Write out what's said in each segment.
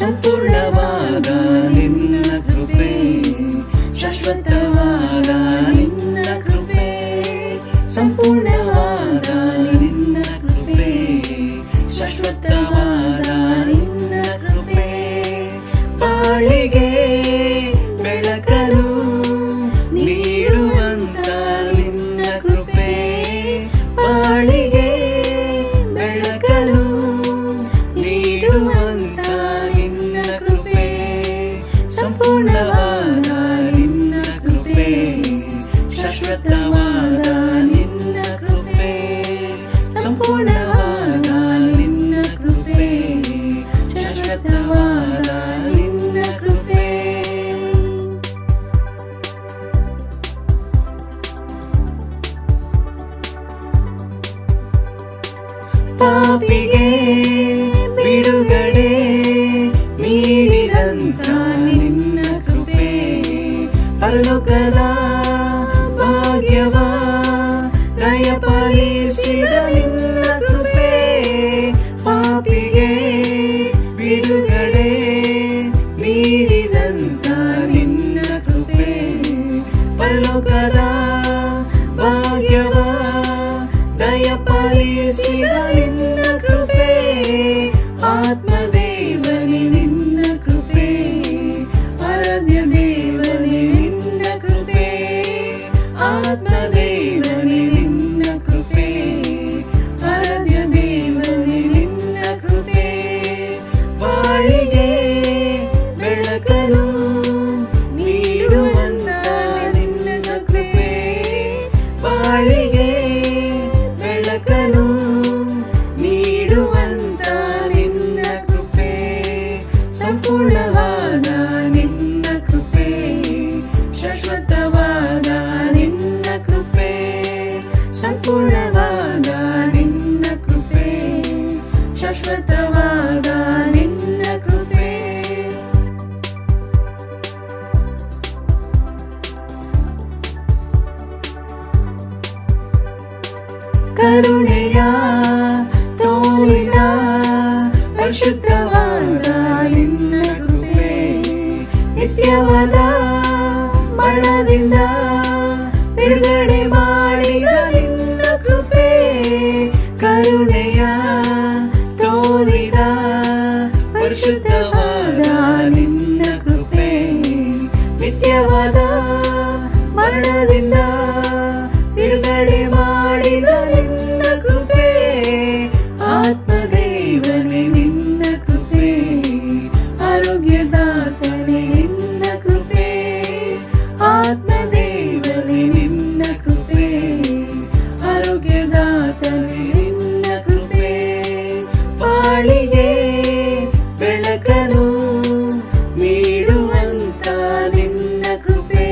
ಸಂಪೂರ್ಣವಾದ ನಿನ್ನ ಕೃಪೆ, ಶಾಶ್ವತವಾದ ನಿನ್ನ ಕೃಪೆ, ಸಂಪೂರ್ಣವಾದ ನಿನ್ನ ಕೃಪೆ, ಶಾಶ್ವತವಾದ ನಿನ್ನ ಕೃಪೆ, ಬಾಳಿಗೆ ಬೆಳಕನ್ನು ನೀಡುವಂತ ನಿನ್ನ ಕೃಪೆ, ಬಾಳಿಗೆ ಬೆಳಕನ್ನು ನೀಡುವಂತ ನಿನ್ನ ಕೃಪೆ, ಸಂಪೂರ್ಣವಾದ ನಿನ್ನ ಕೃಪೆ, ಶಾಶ್ವತವಾದ ನಿನ್ನ ಕೃಪೆ, ಸಂಪೂರ್ಣವಾದ ನಿನ್ನ ಕೃಪೆ, ಶಾಶ್ವತವಾದ ನಿನ್ನ ಕೃಪೆ. ಪಾಪಿಗೆ ಬಿಡುಗಡೆ ನೀಡಿದಂತ ನಿನ್ನ ಕೃಪೆ, ಪರಲೋಕದ ಭಾಗ್ಯವ ದಯಪಾಲಿಸಿದ ನಿನ್ನ ಕೃಪೆ, ಪಾಪಿಗೆ ಬಿಡುಗಡೆ ನೀಡಿದಂತ ನಿನ್ನ ಕೃಪೆ, ಪರಲೋಕದ ಭಾಗ್ಯವ ದಯಪಾಲಿಸಿದ ನಿನ್ನ ಕೃಪೆ, ಆತ್ಮದೇವನೇ ನಿನ್ನ ಕೃಪೆ, ಆರಾಧ್ಯ ದೇವನೇ ನಿನ್ನ ಕೃಪೆ, ಆತ್ಮದೇವನೇ ನಿನ್ನ ಕೃಪೆ, ಆರಾಧ್ಯ ದೇವನೇ ನಿನ್ನ ಕೃಪೆ, ಬಾಳಿಗೆ ಬೆಳಕನ್ನು ನೀಡುವಂತ ನಿನ್ನ ಕೃಪೆ, ಬಾಳಿಗೆ ಬೆಳಕನ್ನು ನೀಡುವಂತ ನಿನ್ನ ಕೃಪೆ, ಸಂಪೂರ್ಣವಾದ ನಿನ್ನ ಕೃಪೆ, ಶಾಶ್ವತವಾದ ನಿನ್ನ ಕೃಪೆ, ಸಂಪೂರ್ಣವಾದ ನಿನ್ನ ಕೃಪೆ, ಶಾಶ್ವತವಾದ ನಿನ್ನ ಕೃಪೆ. ಕರುಣೆಯ ತೋರಿದ ಪರಿಶುದ್ಧವಾದ ನಿನ್ನ ಕೃಪೆ, ನಿತ್ಯವಾದ ಮರಣದಿಂದ ಬಿಡುಗಡೆ ಮಾಡಿದ ನಿನ್ನ ಕೃಪೆ, ಕರುಣೆಯ ತೋರಿದ ಪರಿಶುದ್ಧವಾದ ನಿನ್ನ ಕೃಪೆ, ನಿತ್ಯವಾದ ಮರಣದಿಂದ ಬಿಡುಗಡೆ ಮಾಡಿದ ನಿನ್ನ ಕೃಪೆ, ಆತ್ಮದೇವನೇ ನಿನ್ನ ಕೃಪೆ, ಆರೋಗ್ಯದಾತನೇ ನಿನ್ನ ಕೃಪೆ, ಆತ್ಮದೇವನೇ ನಿನ್ನ ಕೃಪೆ, ಆರೋಗ್ಯದಾತನೇ ನಿನ್ನ ಕೃಪೆ, ಬಾಳಿಗೆ ಬೆಳಕನ್ನು ನೀಡುವಂತ ನಿನ್ನ ಕೃಪೆ,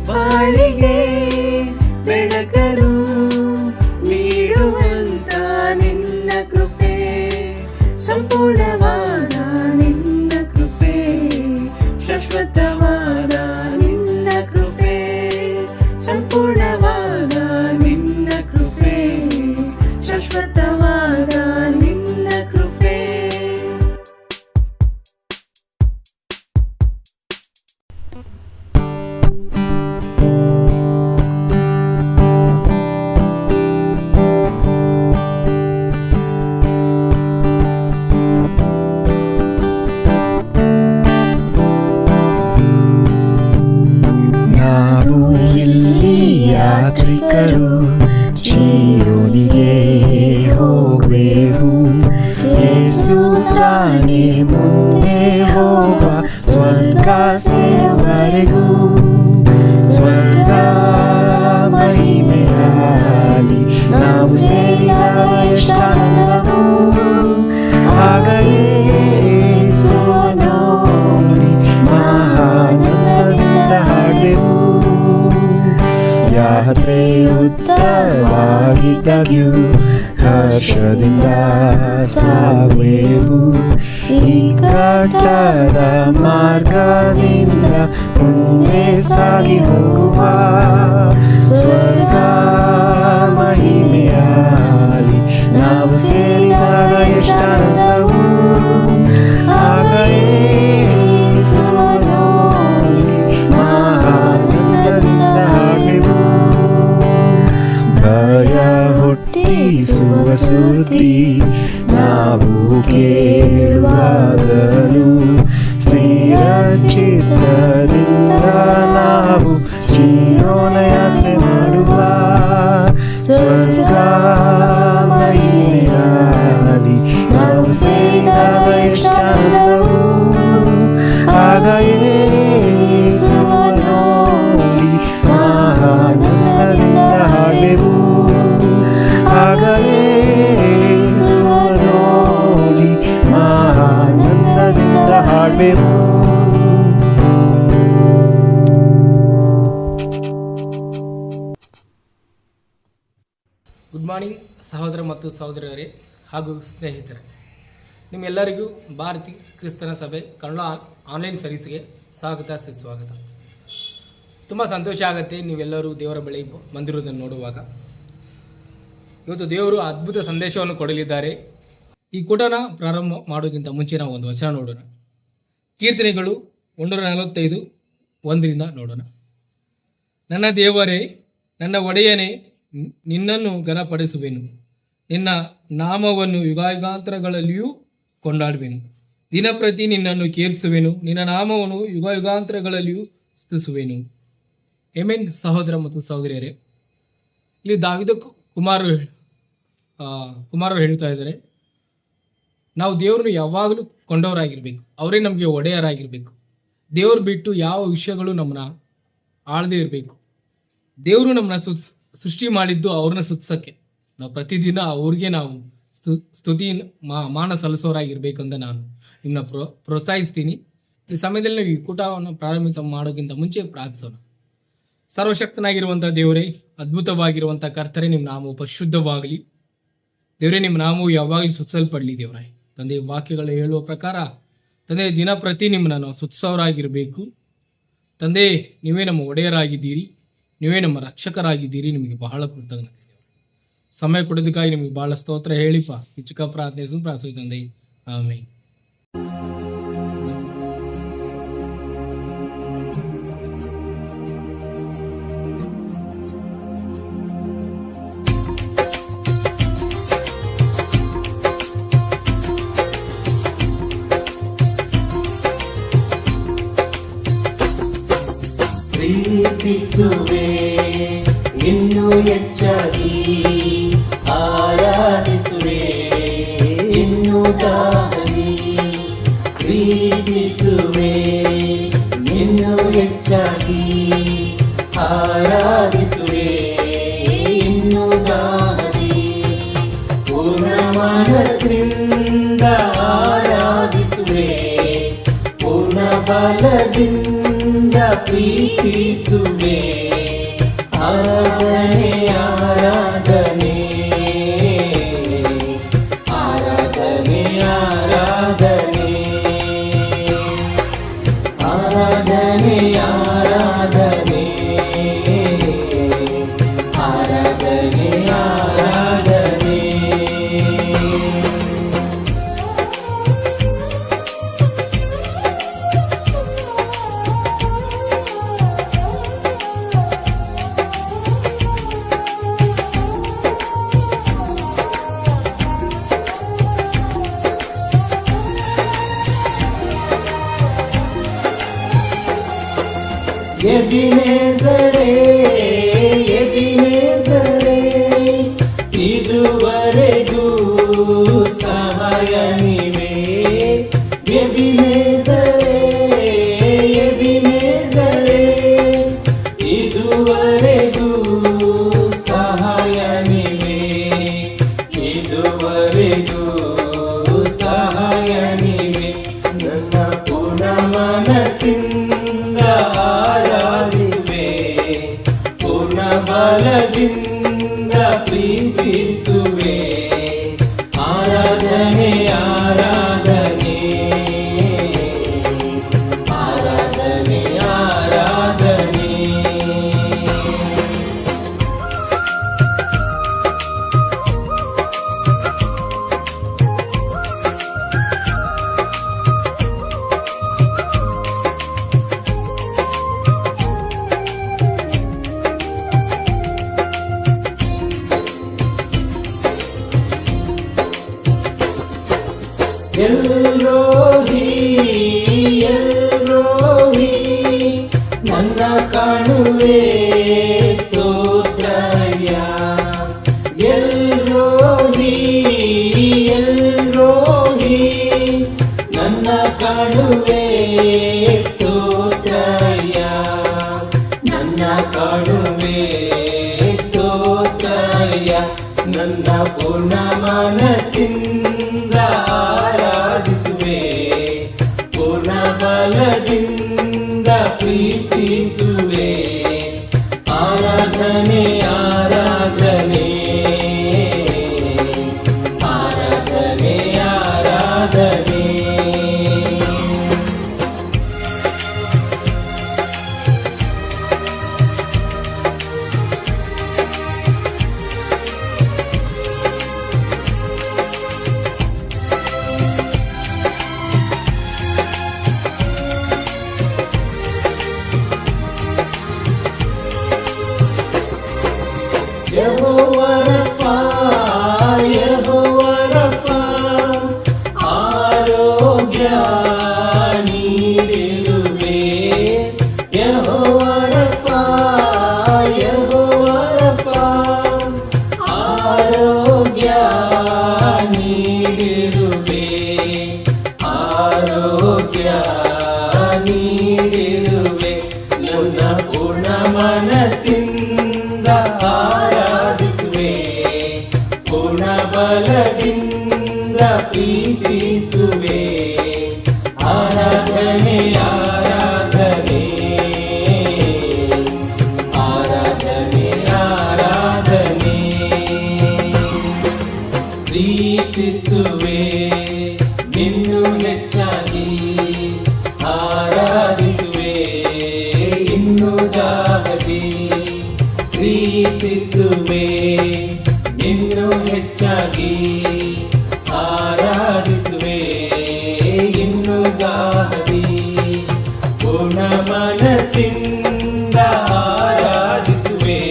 ಬಾಳಿಗೆ ಬೆಳಕನ್ನು ನೀಡುವಂತ ನಿನ್ನ ಕೃಪೆ, ಸಂಪೂರ್ಣವಾದ ನಿನ್ನ ಕೃಪೆ, ಶಾಶ್ವತವಾದ ನಿನ್ನ ಕೃಪೆ, ಸಂಪೂರ್ಣವಾದ ನಿನ್ನ ಕೃಪೆ, ಶಾಶ್ವತವಾದ ನಿನ್ನ ಕೃಪೆ. ನಾವು ಇಲ್ಲಿ ಯಾತ್ರಿಕರು, ಚೀಯೋನಿಗೆ ಹೋಗುವೆವು, ಯೇಸು ತಾನೇ ಮುಂದೆ ಹೋಗ ಸ್ವರ್ಗ ಸೇರುವರೆಗೂ, ಸ್ವರ್ಗ ಮಹಿಮೆಯಾಲಿ ನಾವು ಸೇರಿದಾಗ ಎಷ್ಟಾನಂದವು, ಆಗಲೇ ಸೋನೋಲಿ ಮಹಾನಂದದಿಂದ ಹಾಡುವೆವು, ಯಾತ್ರೆ ಉತ್ತವಾಗಿದ್ದಾಗ್ಯೂ ಹರ್ಷದಿಂದ ಸಾಗುವೆವು, ಇಕ್ಕಟ್ಟಾದ ಮಾರ್ಗದಿಂದ ಮುಂದೆ ಸಾಗಿ ಹೋಗುವ, ಸ್ವರ್ಗ ಮಹಿಮೆಯಾಲಿ ನಾವು ಸೇರಿದಾಗ ಎಷ್ಟಾನಂದವು, ಆಗಲೇ ಜೀವನ ಯಾತ್ರೆ ಮಾಡುವ ಸ್ವರ್ಗ ಮಹಿಮೆಯಾಲಿ ನಾವು ಸೇರಿದಾಗ ಎಷ್ಟಾನಂದವು ಆಗ ಯೇಸುವ ನೋಡಿ ಆನಂದದಿಂದ ಹಾಡೆವು ಆಗ ಯೇಸುವ ನೋಡಿ ಆನಂದದಿಂದ ಹಾಡೆವು. ಗುಡ್ ಮಾರ್ನಿಂಗ್ ಸಹೋದರ ಮತ್ತು ಸಹೋದರಿಯರೇ ಹಾಗೂ ಸ್ನೇಹಿತರೆ, ನಿಮ್ಮೆಲ್ಲರಿಗೂ ಭಾರತಿ ಕ್ರಿಸ್ತನ ಸಭೆ ಕನ್ನಡ ಆನ್ಲೈನ್ ಸರ್ವಿಸ್ಗೆ ಸ್ವಾಗತ ಸುಸ್ವಾಗತ. ತುಂಬ ಸಂತೋಷ ಆಗುತ್ತೆ ನೀವೆಲ್ಲರೂ ದೇವರ ಬಳಿ ಬಂದಿರುವುದನ್ನು ನೋಡುವಾಗ. ಇವತ್ತು ದೇವರು ಅದ್ಭುತ ಸಂದೇಶವನ್ನು ಕೊಡಲಿದ್ದಾರೆ. ಈ ಕೂಟನ ಪ್ರಾರಂಭ ಮಾಡೋಕ್ಕಿಂತ ಮುಂಚೆ ನಾವು ಒಂದು ವಚನ ನೋಡೋಣ. ಕೀರ್ತನೆಗಳು 145 1 ನೋಡೋಣ. ನನ್ನ ದೇವರೇ, ನನ್ನ ಒಡೆಯನೇ, ನಿನ್ನನ್ನು ಘನಪಡಿಸುವೆನು, ನಿನ್ನ ನಾಮವನ್ನು ಯುಗಾಯುಗಾಂತರಗಳಲ್ಲಿಯೂ ಕೊಂಡಾಡುವೆನು. ದಿನಪ್ರತಿ ನಿನ್ನನ್ನು ಕೀರ್ತಿಸುವೆನು, ನಿನ್ನ ನಾಮವನ್ನು ಯುಗಾಯುಗಾಂತರಗಳಲ್ಲಿಯೂ ಸ್ತುತಿಸುವೆನು. ಆಮೆನ್. ಸಹೋದರ ಮತ್ತು ಸಹೋದರಿಯರೇ, ಇಲ್ಲಿ ದಾವೀದ ಕುಮಾರರು ಹೇಳ್ತಾ ಇದ್ದಾರೆ, ನಾವು ದೇವರನ್ನು ಯಾವಾಗಲೂ ಕೊಂಡವರಾಗಿರ್ಬೇಕು, ಅವರೇ ನಮಗೆ ಒಡೆಯರಾಗಿರ್ಬೇಕು. ದೇವರು ಬಿಟ್ಟು ಯಾವ ವಿಷಯಗಳು ನಮ್ಮನ್ನ ಆಳದೇ ಇರಬೇಕು. ದೇವರು ನಮ್ಮನ್ನ ಸೃಷ್ಟಿ ಮಾಡಿದ್ದು ಅವ್ರನ್ನ ಸ್ತುತಿಸಕ್ಕೆ. ನಾವು ಪ್ರತಿದಿನ ಅವ್ರಿಗೆ ನಾವು ಸ್ತುತಿ ಮಾನ ಸಲ್ಲಿಸೋರಾಗಿರ್ಬೇಕಂತ ನಾನು ನಿಮ್ಮನ್ನ ಪ್ರೋತ್ಸಾಹಿಸ್ತೀನಿ. ಈ ಸಮಯದಲ್ಲಿ ನಾವು ಈ ಕೂಟವನ್ನು ಪ್ರಾರಂಭಿತ ಮಾಡೋಕ್ಕಿಂತ ಮುಂಚೆ ಪ್ರಾರ್ಥಿಸೋಣ. ಸರ್ವಶಕ್ತನಾಗಿರುವಂಥ ದೇವರೇ, ಅದ್ಭುತವಾಗಿರುವಂಥ ಕರ್ತರೆ, ನಿಮ್ಮ ನಾಮವು ಪರಿಶುದ್ಧವಾಗಲಿ. ದೇವರೇ, ನಿಮ್ಮ ನಾಮವು ಯಾವಾಗಲೂ ಸ್ತುತಿಸಲ್ಪಡಲಿ. ದೇವರೇ ತಂದೆ, ವಾಕ್ಯಗಳು ಹೇಳುವ ಪ್ರಕಾರ ತಂದೆ ದಿನ ಪ್ರತಿ ನಿಮ್ಮನ್ನ ನಾವು ಸ್ತುತಿಸೋರಾಗಿರಬೇಕು. ತಂದೆ, ನೀವೇ ನಮ್ಮ ಒಡೆಯರಾಗಿದ್ದೀರಿ, ನೀವೇ ನಮ್ಮ ರಕ್ಷಕರಾಗಿದ್ದೀರಿ. ನಿಮಗೆ ಬಹಳ ಕೃತಜ್ಞತೆ. ಸಮಯ ಕೊಡೋದಕ್ಕಾಗಿ ನಿಮಗೆ ಬಹಳ ಸ್ತೋತ್ರ ಹೇಳಿಪ್ಪ. ಈ ಚಿಕ್ಕ ಪ್ರಾರ್ಥನೆ ತಂದೆ, ಆಮೆನ್. ಪ್ರೀತಿಸುವೆ ಇನ್ನು ಹೆಚ್ಚಾಗಿ, ಆರಾಧಿಸುವೆ ಇನ್ನು ದಾಹಿ. ಪ್ರೀತಿಸುವೆ ಇನ್ನು ಹೆಚ್ಚಾಗಿ, ಆರಾಧಿಸುವೆ ಇನ್ನು ದಾಹಿ. ಪೂರ್ಣ ಮನಸ್ಸಿಂದ ಆರಾಧಿಸುವೆ, ಪೂರ್ಣ ಬಲದಿಂದ ಪ್ರೀತಿಸುವೆ. ಆರಾಧನೆ ಆರಾಧನೆ ಆರಾಧನೆ ಆರಾಧನೆ ಆರಾಧನೆ ಆರಾಧನೆ ಆರಾಧನೆ ಆರಾಧನೆ. ಎಬಿನೆಜರೇ, ಎಬಿನೆಜರೇ, ಇದುವರೆಗೂ ಸಹಾಯ ನೀವೇ. ಎಬಿನೆಜರೇ, ಎಬಿನೆಜರೇ, ಇದುವರೆಗೂ ಸಹಾಯ ನೀವೇ. ಇದುವರೆಗೂ ಸಹಾಯ ನೀವೇ. ನನ್ನ ಪೂರ್ಣ ಮನಸ್ಸಿಂದ ಆರಾಧಿಸುವೆ, ಪೂರ್ಣ ಬಲದಿಂದ ಪ್ರೀತಿಸುವೆ. ಆರಾಧನೆ ಆರಾಧನೆ ಆರಾಧನೆ ಆರಾಧನೆ. ಕಾಡುವೆ ಸ್ತೋತ್ರಯ್ಯ. ಎಲ್ರೋಹಿ ಎಲ್ರೋಹಿ ನನ್ನ ಕಾಡುವೆ ಸ್ತೋತ್ರಯ್ಯ. ನನ್ನ ಕಾಡುವೆ ಸ್ತೋತ್ರಯ್ಯ. ನನ್ನ ಪೂರ್ಣ ಮನಸ್ಸಿಂದ ಆರಾಧಿಸುವೆ, ಪೂರ್ಣ ಬಲದಿಂದ ಪ್ರೀತಿಸುವೆ. ಆರಾಧನೆ ಆರಾಧನೆ ಆರಾಧನೆ ಆರಾಧನೆ. ಯೆಹೋವ ರಫಾ ಯೆಹೋವ ರಫಾ ಆರೋಗ್ಯ ನೀಡಿರುವೆ. ಯೆಹೋವ ರಫಾ ಯೆಹೋವ ರಫಾ ಆರೋಗ್ಯ ನೀಡಿರುವೆ. ಆರೋಗ್ಯ ನೀಡಿರುವೆ. ನನ್ನ ಪೂರ್ಣ ಮನಸ್ಸಿಂದ ಆರಾಧಿಸುವೆ, ಪೂರ್ಣ ಬಲದಿಂದ ಪ್ರೀತಿಸುವೆ. ಆರಾಧನೆ ಆರಾಧನೆ ಆರಾಧನೆ ಆರಾಧನೆ. ಪ್ರೀತಿಸುವೆ ಇನ್ನು ಹೆಚ್ಚಾಗಿ, ಆರಾಧಿಸುವೆ ಇನ್ನು ದಾಗದಿ. ಪ್ರೀತಿಸುವೆ ಇನ್ನು ಹೆಚ್ಚಾಗಿ, ಆರಾಧಿಸುವೆ ಇನ್ನು ದಾಗದಿ. ಪೂರ್ಣ ಮನಸ್ಸಿಂದ ಆರಾಧಿಸುವೆ,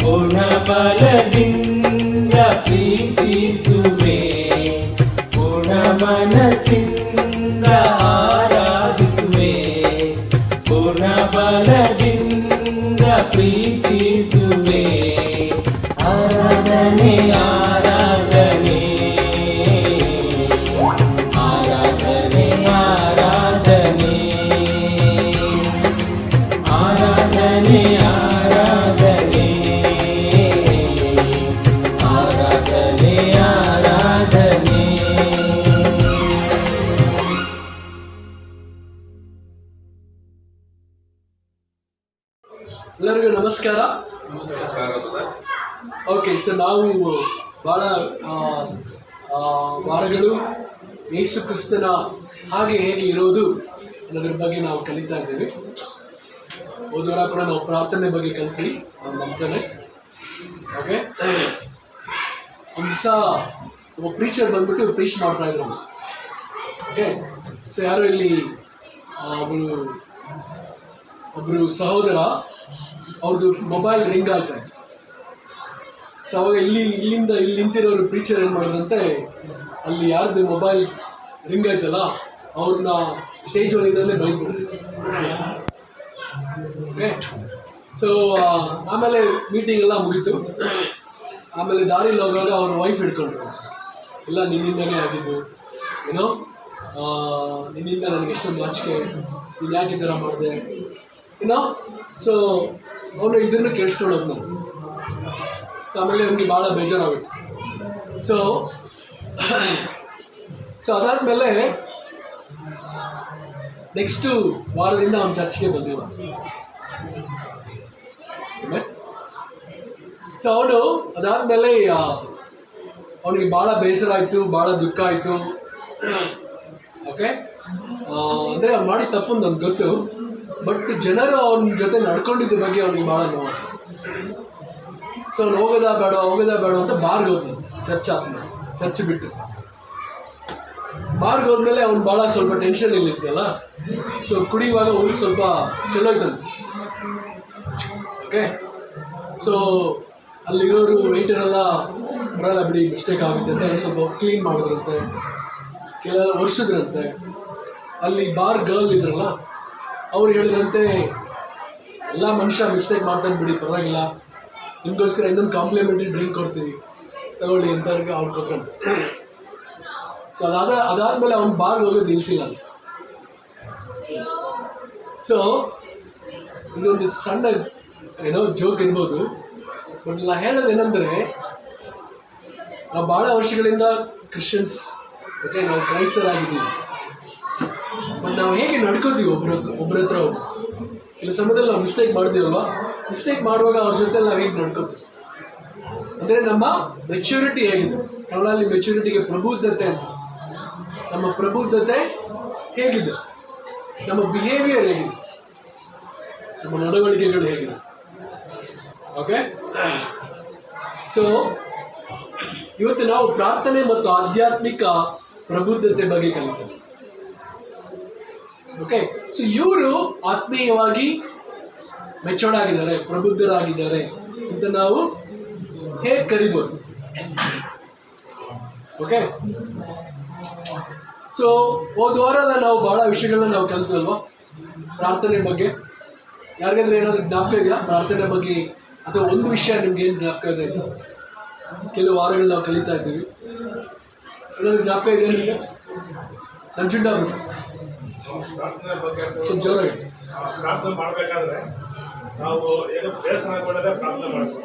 ಪೂರ್ಣ ಬಲದಿಂದ ಪ್ರೀತಿಸುವೆ. ಪೂರ್ಣ ಮನಸ್ಸಿಂದ ಆರಾಧಿಸುವೆ, ಪೂರ್ಣ ಬಲದಿಂದ ಪ್ರೀತಿಸುವೆ. ಆರಾಧನೆ ಆರಾಧನೆ ಆರಾಧನೆ ಆರಾಧನೆ ಆರಾಧನೆ ಆರಾಧನೆ ಆರಾಧನೆ ಆರಾಧನೆ. ಎಲ್ಲರಿಗೂ ನಮಸ್ಕಾರ. ಓಕೆ, ಸೊ ನಾವು ಭಾಳ ವಾರಗಳು ಯೇಸು ಕ್ರಿಸ್ತನ ಹಾಗೆ ಹೇಗೆ ಇರೋದು ಅನ್ನೋದ್ರ ಬಗ್ಗೆ ನಾವು ಕಲಿತಾ ಇದ್ದೀವಿ. ಹೋದ ವಾರ ಕೂಡ ನಾವು ಪ್ರಾರ್ಥನೆ ಬಗ್ಗೆ ಕಲ್ತೀವಿ, ನಾವು ನಂಬ್ತಾನೆ. ಓಕೆ, ಒಂದು ದಿವಸ ಒಬ್ಬ ಪ್ರೀಚರ್ ಬಂದ್ಬಿಟ್ಟು ಪ್ರೀಚ್ ಮಾಡ್ತಾ ಇದ್ರು. ಓಕೆ, ಸೊ ಯಾರೋ ಇಲ್ಲಿ ಒಬ್ಬರು ಸಹೋದರ ಅವ್ರದ್ದು ಮೊಬೈಲ್ ರಿಂಗ್ ಆಗ್ತಾರೆ. ಸೊ ಅವಾಗ ಇಲ್ಲಿ ನಿಂತಿರೋರು ಪ್ರೀಚರ್ ಏನು ಮಾಡಿದ್ರಂತೆ, ಅಲ್ಲಿ ಯಾರ್ದು ಮೊಬೈಲ್ ರಿಂಗ್ ಆಯ್ತಲ್ಲ ಅವ್ರನ್ನ ಸ್ಟೇಜ್ ಒಳಗಿಂದಲೇ ಬೈದ್ಬಿಡ್ರಿ. ಓಕೆ, ಸೊ ಆಮೇಲೆ ಮೀಟಿಂಗ್ ಎಲ್ಲ ಮುಗೀತು. ಆಮೇಲೆ ದಾರಿಲಿ ಹೋಗುವಾಗ ಅವ್ರ ವೈಫ್ ಹಿಡ್ಕೊಂಡ್ರು, ಇಲ್ಲ ನಿನ್ನಿಂದನೇ ಆಗಿದ್ದು, ಏನೋ ನಿನ್ನಿಂದ ನನಗೆ ಎಷ್ಟೊಂದು ನಾಚಿಕೆ, ನೀನು ಯಾಕೆ ಈ ಥರ ಮಾಡಿದೆ ಏನೋ. ಸೊ ಅವನು ಇದನ್ನು ಕೇಳಿಸ್ಕೊಳ್ಳೋದು ನಾನು. ಸೊ ಆಮೇಲೆ ಅವ್ನಿಗೆ ಭಾಳ ಬೇಜಾರಾಗುತ್ತೆ. ಸೊ ಅದಾದಮೇಲೆ ನೆಕ್ಸ್ಟು ವಾರದಿಂದ ಅವ್ನು ಚರ್ಚ್ಗೆ ಬಂದಿವ. ಸೊ ಅವನು ಅದಾದಮೇಲೆ ಅವನಿಗೆ ಭಾಳ ಬೇಸರ ಆಯಿತು, ಭಾಳ ದುಃಖ ಆಯಿತು. ಓಕೆ, ಅಂದರೆ ಅವ್ನು ಮಾಡಿ ತಪ್ಪು ನನಗೆ ಗೊತ್ತು, ಬಟ್ ಜನರು ಅವನ ಜೊತೆ ನಡ್ಕೊಂಡಿದ್ದ ಬಗ್ಗೆ ಅವನಿಗೆ ಭಾಳ ನೋವು. ಸೊ ಅವ್ನು ಹೋಗೋದಾ ಬೇಡ ಅಂತ ಬಾರ್ಗೆ ಹೋದ್ನು. ಚರ್ಚ್ ಬಿಟ್ಟು ಬಾರ್ಗೆ ಹೋದ್ಮೇಲೆ ಅವ್ನು ಭಾಳ ಸ್ವಲ್ಪ ಟೆನ್ಷನ್ ಇಲ್ಲಿದ್ದಲ್ಲ. ಸೊ ಕುಡಿಯುವಾಗ ಅವ್ನಿಗೆ ಸ್ವಲ್ಪ ಚಲೋ ಇತ್ತಂತೆ. ಓಕೆ, ಸೊ ಅಲ್ಲಿರೋರು ವೆಯ್ಟರೆಲ್ಲ ಬರಲ್ಲ ಬಿಡಿ, ಮಿಸ್ಟೇಕ್ ಆಗುತ್ತೆ ಅಂತ ಸ್ವಲ್ಪ ಕ್ಲೀನ್ ಮಾಡಿದ್ರಂತೆ, ಕೆಲವೆಲ್ಲ ಒರೆಸಿದ್ರಂತೆ. ಅಲ್ಲಿ ಬಾರ್ ಗರ್ಲ್ ಇದ್ರಲ್ಲ ಅವ್ರು ಹೇಳಿದ್ರಂತೆ, ಎಲ್ಲ ಮನುಷ್ಯ ಮಿಸ್ಟೇಕ್ ಮಾಡ್ತಾನೆ ಬಿಡಿ, ಪರವಾಗಿಲ್ಲ, ನಿಮಗೋಸ್ಕರ ಇನ್ನೊಂದು ಕಾಂಪ್ಲಿಮೆಂಟ್ರಿ ಡ್ರಿಂಕ್ ಕೊಡ್ತೀವಿ ತಗೊಳ್ಳಿ ಅಂತ ಅವ್ನು ಕೊಟ್ಕೊಂಡು. ಸೊ ಅದಾದ್ಮೇಲೆ ಅವ್ನು ಬಾರ್ಗೆ ಹೋಗೋದು ನಿಲ್ಸಿಲ್ಲ ಅಂತ. ಸೊ ಇದೊಂದು ಸಣ್ಣ ಜೋಕ್ ಇರ್ಬೋದು, ಬಟ್ ನಾ ಹೇಳೋದು ಏನಂದರೆ, ನಾವು ಭಾಳ ವರ್ಷಗಳಿಂದ ಕ್ರಿಶ್ಚಿಯನ್ಸ್, ಓಕೆ, ನಾವು ಕ್ರೈಸ್ತರಾಗಿದ್ದೀವಿ. ಬಟ್ ನಾವು ಹೇಗೆ ನಡ್ಕೋತೀವಿ ಒಬ್ಬರ ಹತ್ರ ಒಬ್ಬರು. ಕೆಲವು ಸಮಯದಲ್ಲಿ ನಾವು ಮಿಸ್ಟೇಕ್ ಮಾಡ್ತೀವಲ್ವ, ಮಿಸ್ಟೇಕ್ ಮಾಡುವಾಗ ಅವ್ರ ಜೊತೆ ನಾವು ಹೇಗೆ ನಡ್ಕೋತೀವಿ ಅಂದರೆ ನಮ್ಮ ಮೆಚ್ಯೂರಿಟಿ ಹೇಗಿದೆ. ಕನ್ನಡದಲ್ಲಿ ಮೆಚ್ಯೂರಿಟಿಗೆ ಪ್ರಬುದ್ಧತೆ ಅಂತ. ನಮ್ಮ ಪ್ರಬುದ್ಧತೆ ಹೇಗಿದೆ, ನಮ್ಮ ಬಿಹೇವಿಯರ್ ಹೇಗಿದೆ, ನಮ್ಮ ನಡವಳಿಕೆಗಳು ಹೇಗಿದೆ. ಓಕೆ, ಸೊ ಇವತ್ತು ನಾವು ಪ್ರಾರ್ಥನೆ ಮತ್ತು ಆಧ್ಯಾತ್ಮಿಕ ಪ್ರಬುದ್ಧತೆ ಬಗ್ಗೆ ಕಲಿತೇವೆ. ಓಕೆ, ಸೊ ಇವರು ಆತ್ಮೀಯವಾಗಿ ಮೆಚೂರ್ಡ್ ಆಗಿದ್ದಾರೆ, ಪ್ರಬುದ್ಧರಾಗಿದ್ದಾರೆ ಅಂತ ನಾವು ಹೇಗೆ ಕರಿಬೋದು. ಓಕೆ, ಸೊ ಹೋದ ವಾರ ನಾವು ಭಾಳ ವಿಷಯಗಳನ್ನ ನಾವು ಕಲಿತಲ್ವ ಪ್ರಾರ್ಥನೆ ಬಗ್ಗೆ. ಯಾರಿಗಾದ್ರೆ ಏನಾದರೂ ಜ್ಞಾಪಕ ಇದೆಯಾ ಪ್ರಾರ್ಥನೆ ಬಗ್ಗೆ, ಅಥವಾ ಒಂದು ವಿಷಯ ನಿಮ್ಗೆ ಏನು ಜ್ಞಾಪಕ ಇದೆ ಅಂತ? ಕೆಲವು ವಾರಗಳು ನಾವು ಕಲಿತಾ ಇದ್ದೀವಿ. ಏನಾದರೂ ಜ್ಞಾಪಕ ಇದೆಯಾ ನಿಮಗೆ? ನಂಜುಂಡ ಸ್ವಲ್ಪ ಜೋರಾಗಿ. ಪ್ರಾರ್ಥನೆ ಮಾಡಬೇಕಾದ್ರೆ ನಾವು ಏನು ಬೇಸರಗೊಳ್ಳದೆ ಪ್ರಾರ್ಥನೆ ಮಾಡಬೇಕು.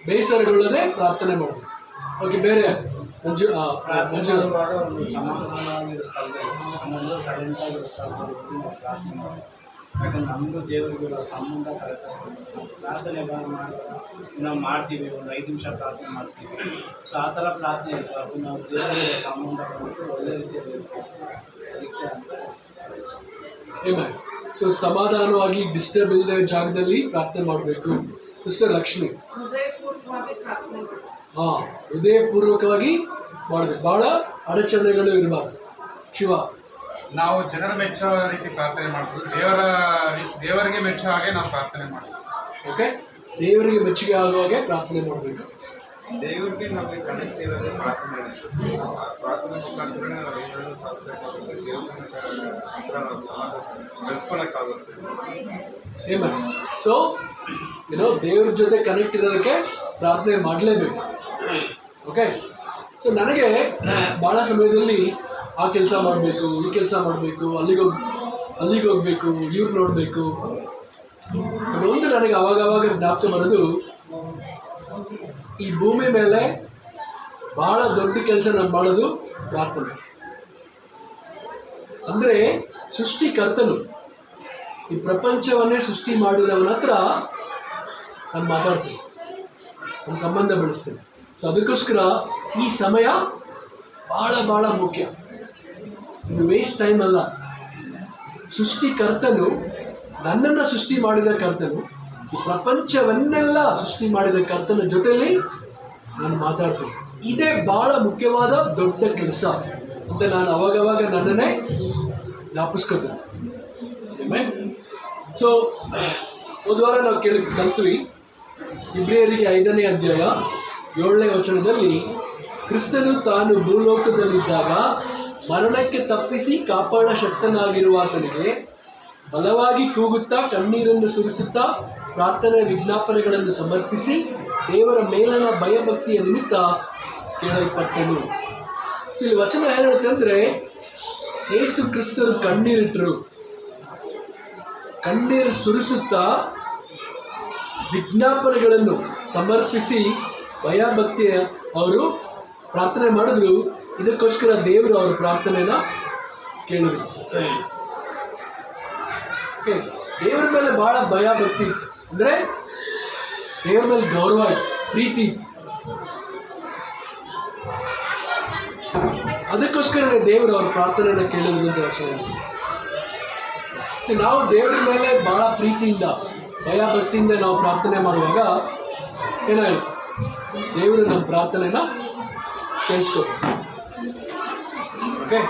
ಬೇಸರಗೊಳ್ಳದೆ ಪ್ರಾರ್ಥನೆ ಮಾಡಬೇಕು. ಓಕೆ, ಬೇರೆ ಮಂಜು ಒಂದು ಸಮಾಧಾನವಾಗಿರೋ ಸ್ಥಳದಲ್ಲಿ, ನಮ್ಮದು ಸೈಲೆಂಟ್ ಆಗಿರೋ ಸ್ಥಳದಲ್ಲಿ ಪ್ರಾರ್ಥನೆ ಮಾಡಿ. ಯಾಕಂದ್ರೆ ನಮಗೂ ದೇವರಿಗೂ ಸಂಬಂಧ ಕರೆಕ್ಟಾಗಿ ಪ್ರಾರ್ಥನೆ ಮಾಡುವಾಗ ನಾವು ಮಾಡ್ತೀವಿ, ಒಂದು 5 ನಿಮಿಷ ಪ್ರಾರ್ಥನೆ ಮಾಡ್ತೀವಿ. ಸೊ ಆ ಥರ ಪ್ರಾರ್ಥನೆ ಇರಬಾರ್ದು. ನಾವು ದೇವರಿಗೆ ಸಂಬಂಧ ಬಂದು ಒಳ್ಳೆ ರೀತಿಯಲ್ಲಿ ಇರ್ತೀವಿ. ಅದಕ್ಕೆ ಅಂತ ಸೊ ಸಮಾಧಾನವಾಗಿ ಡಿಸ್ಟರ್ಬ್ ಇಲ್ಲದೆ ಜಾಗದಲ್ಲಿ ಪ್ರಾರ್ಥನೆ ಮಾಡಬೇಕು. ಸಿಸ್ಟರ್ ಲಕ್ಷ್ಮಿ, ಹಾಂ, ಹೃದಯಪೂರ್ವಕವಾಗಿ ಮಾಡಬೇಕು, ಭಾಳ ಅಡಚಣೆಗಳು ಇರಬಾರ್ದು. ಶಿವ, ನಾವು ಜನರ ಮೆಚ್ಚೋ ರೀತಿ ಪ್ರಾರ್ಥನೆ ಮಾಡ್ಬೋದು, ದೇವರಿಗೆ ಮೆಚ್ಚೋ ಹಾಗೆ ನಾವು ಪ್ರಾರ್ಥನೆ ಮಾಡ್ಬೋದು. ಓಕೆ, ದೇವರಿಗೆ ಮೆಚ್ಚುಗೆ ಆಗುವ ಹಾಗೆ ಪ್ರಾರ್ಥನೆ ಮಾಡಬೇಕು. ದೇವರಿಗೆ ನಮಗೆ ಕನೆಕ್ಟ್ ಇರೋದೇ ಪ್ರಾರ್ಥನೆ. ಪ್ರಾರ್ಥನೆ ಮುಖಾಂತರ ನಾವು ಏನಾದರೂ ಸಾಧಿಸೋಕ್ಕಾಗುತ್ತೆ, ದೇವರ ಹತ್ರ ನಾವು ಸಮಾಧಾನ ಬೆಳೆಸ್ಕೊಳಕ್ಕಾಗುತ್ತೆ. ಸೊ ದೇವ್ರ ಜೊತೆ ಕನೆಕ್ಟ್ ಇರೋದಕ್ಕೆ ಪ್ರಾರ್ಥನೆ ಮಾಡಲೇಬೇಕು. ಓಕೆ, ಸೊ ನನಗೆ ಭಾಳ ಸಮಯದಲ್ಲಿ ಆ ಕೆಲಸ ಮಾಡಬೇಕು, ಈ ಕೆಲಸ ಮಾಡಬೇಕು, ಅಲ್ಲಿಗೆ ಹೋಗಬೇಕು, ಇವ್ರು ನೋಡಬೇಕು. ಒಂದು ನನಗೆ ಅವಾಗ ಜ್ಞಾಪಕ ಬರೋದು, ಈ ಭೂಮಿ ಮೇಲೆ ಭಾಳ ದೊಡ್ಡ ಕೆಲಸ ನಾನು ಮಾಡೋದು ಪ್ರಾರ್ಥನೆ. ಅಂದರೆ ಸೃಷ್ಟಿಕರ್ತನು ಈ ಪ್ರಪಂಚವನ್ನೇ ಸೃಷ್ಟಿ ಮಾಡಿದವನ ಹತ್ರ ನಾನು ಮಾತಾಡ್ತೀನಿ, ನಾನು ಸಂಬಂಧ ಬೆಳೆಸ್ತೀನಿ. ಸೊ ಅದಕ್ಕೋಸ್ಕರ ಈ ಸಮಯ ಭಾಳ ಮುಖ್ಯ. ಇದು ವೇಸ್ಟ್ ಟೈಮ್ ಅಲ್ಲ. ಸೃಷ್ಟಿಕರ್ತನು, ನನ್ನನ್ನು ಸೃಷ್ಟಿ ಮಾಡಿದ ಕರ್ತನು, ಈ ಪ್ರಪಂಚವನ್ನೆಲ್ಲ ಸೃಷ್ಟಿ ಮಾಡಿದ ಕರ್ತನ ಜೊತೆಯಲ್ಲಿ ನಾನು ಮಾತಾಡ್ತೀನಿ. ಇದೇ ಭಾಳ ಮುಖ್ಯವಾದ ದೊಡ್ಡ ಕೆಲಸ ಅಂತ ನಾನು ಅವಾಗವಾಗ ನನ್ನನ್ನೇ ಜ್ಞಾಪಿಸ್ಕೊತೀನಿ. ಸೊ ಹೋದ ವಾರ ನಾವು ಕಲ್ತ್ವಿ, ಇಬ್ರಿಯರಿಗೆ 5ನೇ ಅಧ್ಯಾಯ 7ನೇ ವಚನದಲ್ಲಿ, ಕ್ರಿಸ್ತನು ತಾನು ಭೂಲೋಕದಲ್ಲಿದ್ದಾಗ ಮರಣಕ್ಕೆ ತಪ್ಪಿಸಿ ಕಾಪಾಡ ಶಕ್ತನಾಗಿರುವಾತನಿಗೆ ಬಲವಾಗಿ ಕೂಗುತ್ತಾ ಕಣ್ಣೀರನ್ನು ಸುರಿಸುತ್ತಾ ಪ್ರಾರ್ಥನೆ ವಿಜ್ಞಾಪನೆಗಳನ್ನು ಸಮರ್ಪಿಸಿ ದೇವರ ಮೇಲನ ಭಯಭಕ್ತಿಯ ನಿಮಿತ್ತ ಕೇಳಲ್ಪಟ್ಟನು. ಇಲ್ಲಿ ವಚನ ಹೇಳುತ್ತೆ ಅಂದರೆ, ಯೇಸು ಕ್ರಿಸ್ತರು ಕಣ್ಣೀರಿಟ್ಟರು, ಕಣ್ಣೀರು ಸುರಿಸುತ್ತಾ ವಿಜ್ಞಾಪನೆಗಳನ್ನು ಸಮರ್ಪಿಸಿ ಭಯಭಕ್ತಿಯ ಅವರು ಪ್ರಾರ್ಥನೆ ಮಾಡಿದ್ರು. ಇದಕ್ಕೋಸ್ಕರ ದೇವರು ಅವರ ಪ್ರಾರ್ಥನೆನ ಕೇಳಿದ್ರು. ದೇವರ ಮೇಲೆ ಭಾಳ ಭಯ ಭಕ್ತಿ ಇತ್ತು, ಅಂದರೆ ದೇವರ ಮೇಲೆ ಗೌರವ ಇತ್ತು, ಪ್ರೀತಿ ಇತ್ತು. ಅದಕ್ಕೋಸ್ಕರನೇ ದೇವರು ಅವ್ರ ಪ್ರಾರ್ಥನೆಯನ್ನು ಕೇಳಿದ್ರು ಅಂತ ವಚನ. ನಾವು ದೇವರ ಮೇಲೆ ಭಾಳ ಪ್ರೀತಿಯಿಂದ ಭಯ ಭಕ್ತಿಯಿಂದ ನಾವು ಪ್ರಾರ್ಥನೆ ಮಾಡುವಾಗ ಏನಾಯಿತು, ದೇವರು ನಮ್ಮ ಪ್ರಾರ್ಥನೆನ ಕೇಳಿಸ್ಕೊಬೇಕು. ಓಕೆ,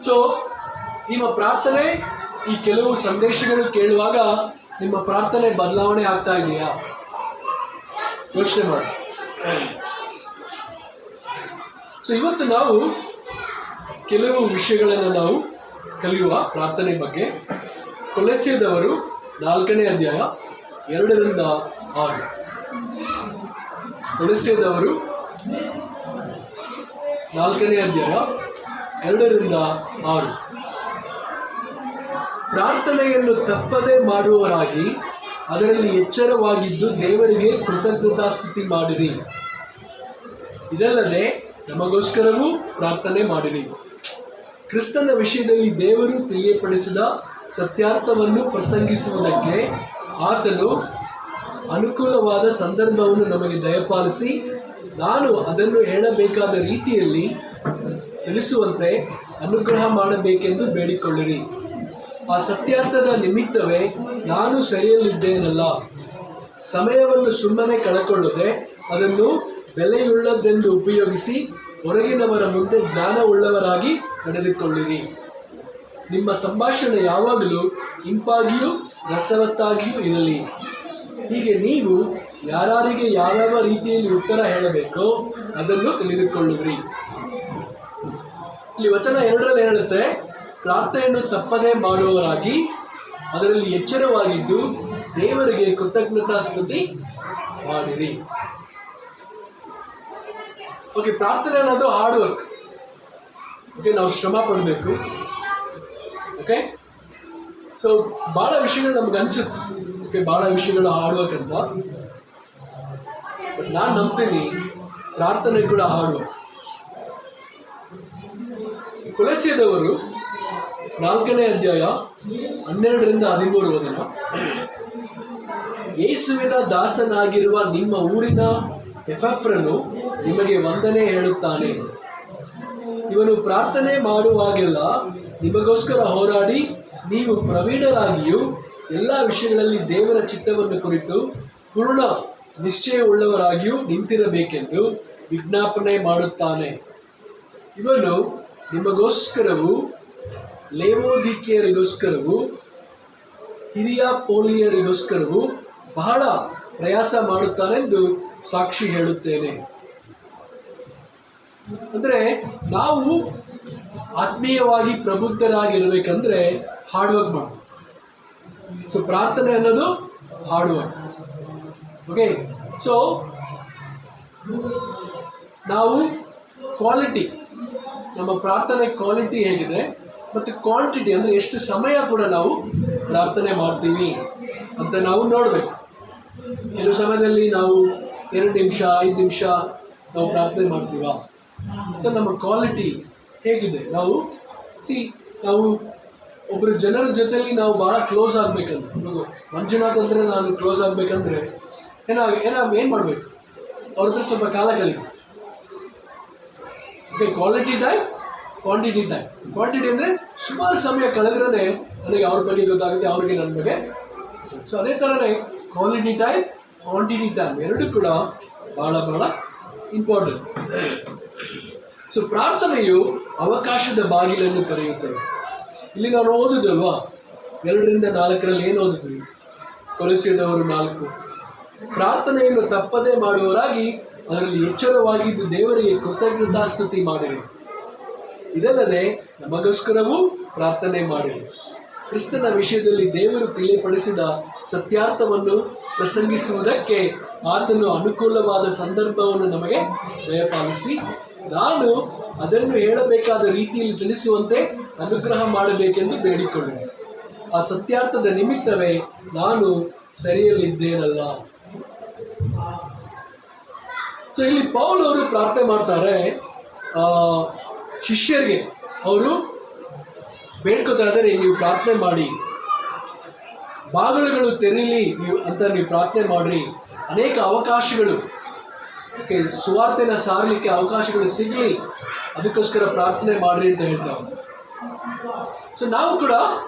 ಸೊ ನಿಮ್ಮ ಪ್ರಾರ್ಥನೆ, ಈ ಕೆಲವು ಸಂದೇಶಗಳು ಕೇಳುವಾಗ ನಿಮ್ಮ ಪ್ರಾರ್ಥನೆ ಬದಲಾವಣೆ ಆಗ್ತಾ ಇದೆಯಾ ಯೋಚನೆ ಮಾಡಿ. ಸೊ ಇವತ್ತು ನಾವು ಕೆಲವು ವಿಷಯಗಳನ್ನು ನಾವು ಕಲಿಯುವ ಪ್ರಾರ್ಥನೆ ಬಗ್ಗೆ ಕೊಲೊಸ್ಸೆದವರು 4ನೇ ಅಧ್ಯಾಯ 2ರಿಂದ 6. ಕೊಲೊಸ್ಸೆದವರು 4ನೇ ಅಧ್ಯಾಯ 2ರಿಂದ 6. ಪ್ರಾರ್ಥನೆಯನ್ನು ತಪ್ಪದೆ ಮಾಡುವವರಾಗಿ ಅದರಲ್ಲಿ ಎಚ್ಚರವಾಗಿದ್ದು ದೇವರಿಗೆ ಕೃತಜ್ಞತಾಸ್ತುತಿ ಮಾಡಿರಿ. ಇದಲ್ಲದೆ ನಮಗೋಸ್ಕರವೂ ಪ್ರಾರ್ಥನೆ ಮಾಡಿರಿ. ಕ್ರಿಸ್ತನ ವಿಷಯದಲ್ಲಿ ದೇವರು ತಿಳಿಯಪಡಿಸಿದ ಸತ್ಯಾರ್ಥವನ್ನು ಪ್ರಸಂಗಿಸುವುದಕ್ಕೆ ಆತನು ಅನುಕೂಲವಾದ ಸಂದರ್ಭವನ್ನು ನಮಗೆ ದಯಪಾಲಿಸಿ ನಾನು ಅದನ್ನು ಹೇಳಬೇಕಾದ ರೀತಿಯಲ್ಲಿ ತಿಳಿಸುವಂತೆ ಅನುಗ್ರಹ ಮಾಡಬೇಕೆಂದು ಬೇಡಿಕೊಳ್ಳಿರಿ. ಆ ಸತ್ಯಾರ್ಥದ ನಿಮಿತ್ತವೇ ನಾನು ಸರಿಯಲ್ಲಿದ್ದೇನಲ್ಲ. ಸಮಯವನ್ನು ಸುಮ್ಮನೆ ಕಳಕೊಳ್ಳದೆ ಅದನ್ನು ಬೆಲೆಯುಳ್ಳದೆಂದು ಉಪಯೋಗಿಸಿ ಹೊರಗಿನವರ ಮುಂದೆ ಜ್ಞಾನವುಳ್ಳವರಾಗಿ ನಡೆದುಕೊಳ್ಳಿರಿ. ನಿಮ್ಮ ಸಂಭಾಷಣೆ ಯಾವಾಗಲೂ ಇಂಪಾಗಿಯೂ ರಸವತ್ತಾಗಿಯೂ ಇರಲಿ. ಹೀಗೆ ನೀವು ಯಾರಿಗೆ ಯಾವ್ಯಾವ ರೀತಿಯಲ್ಲಿ ಉತ್ತರ ಹೇಳಬೇಕೋ ಅದನ್ನು ತಿಳಿದುಕೊಳ್ಳಿರಿ. ಇಲ್ಲಿ ವಚನ 2ರಲ್ಲಿ ಹೇಳುತ್ತೆ, ಪ್ರಾರ್ಥನೆಯನ್ನು ತಪ್ಪದೇ ಮಾಡುವವರಾಗಿ ಅದರಲ್ಲಿ ಎಚ್ಚರವಾಗಿದ್ದು ದೇವರಿಗೆ ಕೃತಜ್ಞತಾಸ್ತುತಿ ಮಾಡಿರಿ. ಓಕೆ, ಪ್ರಾರ್ಥನೆ ಅನ್ನೋದು ಹಾರ್ಡ್ ವರ್ಕ್. ಓಕೆ, ನಾವು ಶ್ರಮ ಪಡಬೇಕು. ಓಕೆ, ಸೊ ಭಾಳ ವಿಷಯಗಳು ನಮ್ಗೆ ಅನಿಸುತ್ತೆ, ಓಕೆ, ಭಾಳ ವಿಷಯಗಳು ಹಾರ್ಡ್ ವರ್ಕ್ ಅಂತ. ಬಟ್ ನಾನು ನಂಬ್ತೀನಿ ಪ್ರಾರ್ಥನೆ ಕೂಡ ಹಾರ್ಡ್ ವರ್ಕ್. ಕೊಲೊಸ್ಸೆದವರು 4ನೇ ಅಧ್ಯಾಯ 12ರಿಂದ 13 ಓದೋಣ. ಯೇಸುವಿನ ದಾಸನಾಗಿರುವ ನಿಮ್ಮ ಊರಿನ ಎಪಫ್ರನು ನಿಮಗೆ ವಂದನೆ ಹೇಳುತ್ತಾನೆ. ಇವನು ಪ್ರಾರ್ಥನೆ ಮಾಡುವಾಗೆಲ್ಲ ನಿಮಗೋಸ್ಕರ ಹೋರಾಡಿ ನೀವು ಪ್ರವೀಣರಾಗಿಯೂ ಎಲ್ಲ ವಿಷಯಗಳಲ್ಲಿ ದೇವರ ಚಿತ್ತವನ್ನು ಕುರಿತು ಪೂರ್ಣ ನಿಶ್ಚಯವುಳ್ಳವರಾಗಿಯೂ ನಿಂತಿರಬೇಕೆಂದು ವಿಜ್ಞಾಪನೆ ಮಾಡುತ್ತಾನೆ. ಇವನು ನಿಮಗೋಸ್ಕರವೂ ಲೇವೋದಿಕೀಯರಿಗೋಸ್ಕರವೂ ಹಿರಿಯಾಪೋಲಿಯರಿಗೋಸ್ಕರವೂ ಬಹಳ ಪ್ರಯಾಸ ಮಾಡುತ್ತಾನೆಂದು ಸಾಕ್ಷಿ ಹೇಳುತ್ತೇನೆ. ಅಂದರೆ ನಾವು ಆತ್ಮೀಯವಾಗಿ ಪ್ರಬುದ್ಧರಾಗಿರ್ಬೇಕಂದ್ರೆ ಹಾರ್ಡ್ ವರ್ಕ್ ಮಾಡಬೇಕು. ಸೊ ಪ್ರಾರ್ಥನೆ ಅನ್ನೋದು ಹಾರ್ಡ್ ವರ್ಕ್. ಓಕೆ, ಸೊ ನಾವು ಕ್ವಾಲಿಟಿ, ನಮ್ಮ ಪ್ರಾರ್ಥನೆ ಕ್ವಾಲಿಟಿ ಹೇಗಿದೆ ಮತ್ತು ಕ್ವಾಂಟಿಟಿ ಅಂದರೆ ಎಷ್ಟು ಸಮಯ ಕೂಡ ನಾವು ಪ್ರಾರ್ಥನೆ ಮಾಡ್ತೀವಿ ಅಂತ ನಾವು ನೋಡಬೇಕು. ಕೆಲವು ಸಮಯದಲ್ಲಿ ನಾವು 2 ನಿಮಿಷ 5 ನಿಮಿಷ ನಾವು ಪ್ರಾರ್ಥನೆ ಮಾಡ್ತೀವ ಮತ್ತು ನಮ್ಮ ಕ್ವಾಲಿಟಿ ಹೇಗಿದೆ. ನಾವು ಒಬ್ಬರು ಜನರ ಜೊತೆಲಿ ನಾವು ಭಾಳ ಕ್ಲೋಸ್ ಆಗಬೇಕಂದ್ರೆ, ಮಂಜುನಾಥ್ ಅಂದರೆ ನಾನು ಕ್ಲೋಸ್ ಆಗಬೇಕಂದ್ರೆ ಏನು ಮಾಡಬೇಕು, ಅವ್ರ ಹತ್ರ ಸ್ವಲ್ಪ ಕಾಲ ಕಲಿಬೇಕು. Okay, quality time, quantity time. Quantity ಅಂದರೆ ಸುಮಾರು ಸಮಯ ಕಳೆದ್ರೇ ನನಗೆ ಅವ್ರ ಬಗ್ಗೆ ಗೊತ್ತಾಗುತ್ತೆ, ಅವ್ರಿಗೆ ನನ್ನ ಬಗ್ಗೆ. ಸೊ ಅದೇ ಥರನೇ ಕ್ವಾಲಿಟಿ ಟೈಮ್, ಕ್ವಾಂಟಿಟಿ ಟೈಮ್ ಎರಡೂ ಕೂಡ ಭಾಳ ಭಾಳ ಇಂಪಾರ್ಟೆಂಟ್. ಸೊ ಪ್ರಾರ್ಥನೆಯು ಅವಕಾಶದ ಬಾಗಿಲನ್ನು ತೆರೆಯುತ್ತದೆ. ಇಲ್ಲಿ ನಾವು ಓದಿದಲ್ವಾ 2ರಿಂದ 4ರಲ್ಲಿ ಏನು ಓದಿದ್ವಿ? ಕೊಲೊಸ್ಸೆದವರು 4, ಪ್ರಾರ್ಥನೆಯನ್ನು ತಪ್ಪದೇ ಮಾಡುವವರಾಗಿ ಅದರಲ್ಲಿ ಎಚ್ಚರವಾಗಿದ್ದು ದೇವರಿಗೆ ಕೃತಜ್ಞತಾಸ್ತುತಿ ಮಾಡಿರಿ. ಇದಲ್ಲದೆ ನಮಗೋಸ್ಕರವೂ ಪ್ರಾರ್ಥನೆ ಮಾಡಿರಿ. ಕ್ರಿಸ್ತನ ವಿಷಯದಲ್ಲಿ ದೇವರು ತಿಳಿಯಪಡಿಸಿದ ಸತ್ಯಾರ್ಥವನ್ನು ಪ್ರಸಂಗಿಸುವುದಕ್ಕೆ ಆತನು ಅನುಕೂಲವಾದ ಸಂದರ್ಭವನ್ನು ನಮಗೆ ದಯಪಾಲಿಸಿ ನಾನು ಅದನ್ನು ಹೇಳಬೇಕಾದ ರೀತಿಯಲ್ಲಿ ತಿಳಿಸುವಂತೆ ಅನುಗ್ರಹ ಮಾಡಬೇಕೆಂದು ಬೇಡಿಕೊಳ್ಳಿರಿ. ಆ ಸತ್ಯಾರ್ಥದ ನಿಮಿತ್ತವೇ ನಾನು ಸರಿಯಲ್ಲಿದ್ದೇನಲ್ಲ. ಸೊ ಇಲ್ಲಿ ಪೌಲ್ ಅವರು ಪ್ರಾರ್ಥನೆ ಮಾಡ್ತಾರೆ, ಶಿಷ್ಯರಿಗೆ ಅವರು ಬೇಡ್ಕೋತಾ ಇದ್ದಾರೆ, ನೀವು ಪ್ರಾರ್ಥನೆ ಮಾಡಿ, ಬಾಗಿಲುಗಳು ತೆರೀಲಿ ಅಂತ ನೀವು ಪ್ರಾರ್ಥನೆ ಮಾಡಿರಿ. ಅನೇಕ ಅವಕಾಶಗಳು, ಓಕೆ, ಸುವಾರ್ತೆನ ಸಾರಲಿಕ್ಕೆ ಅವಕಾಶಗಳು ಸಿಗಲಿ, ಅದಕ್ಕೋಸ್ಕರ ಪ್ರಾರ್ಥನೆ ಮಾಡಿರಿ ಅಂತ ಹೇಳ್ತಾರೆ. ಸೊ ನಾವು ಕೂಡ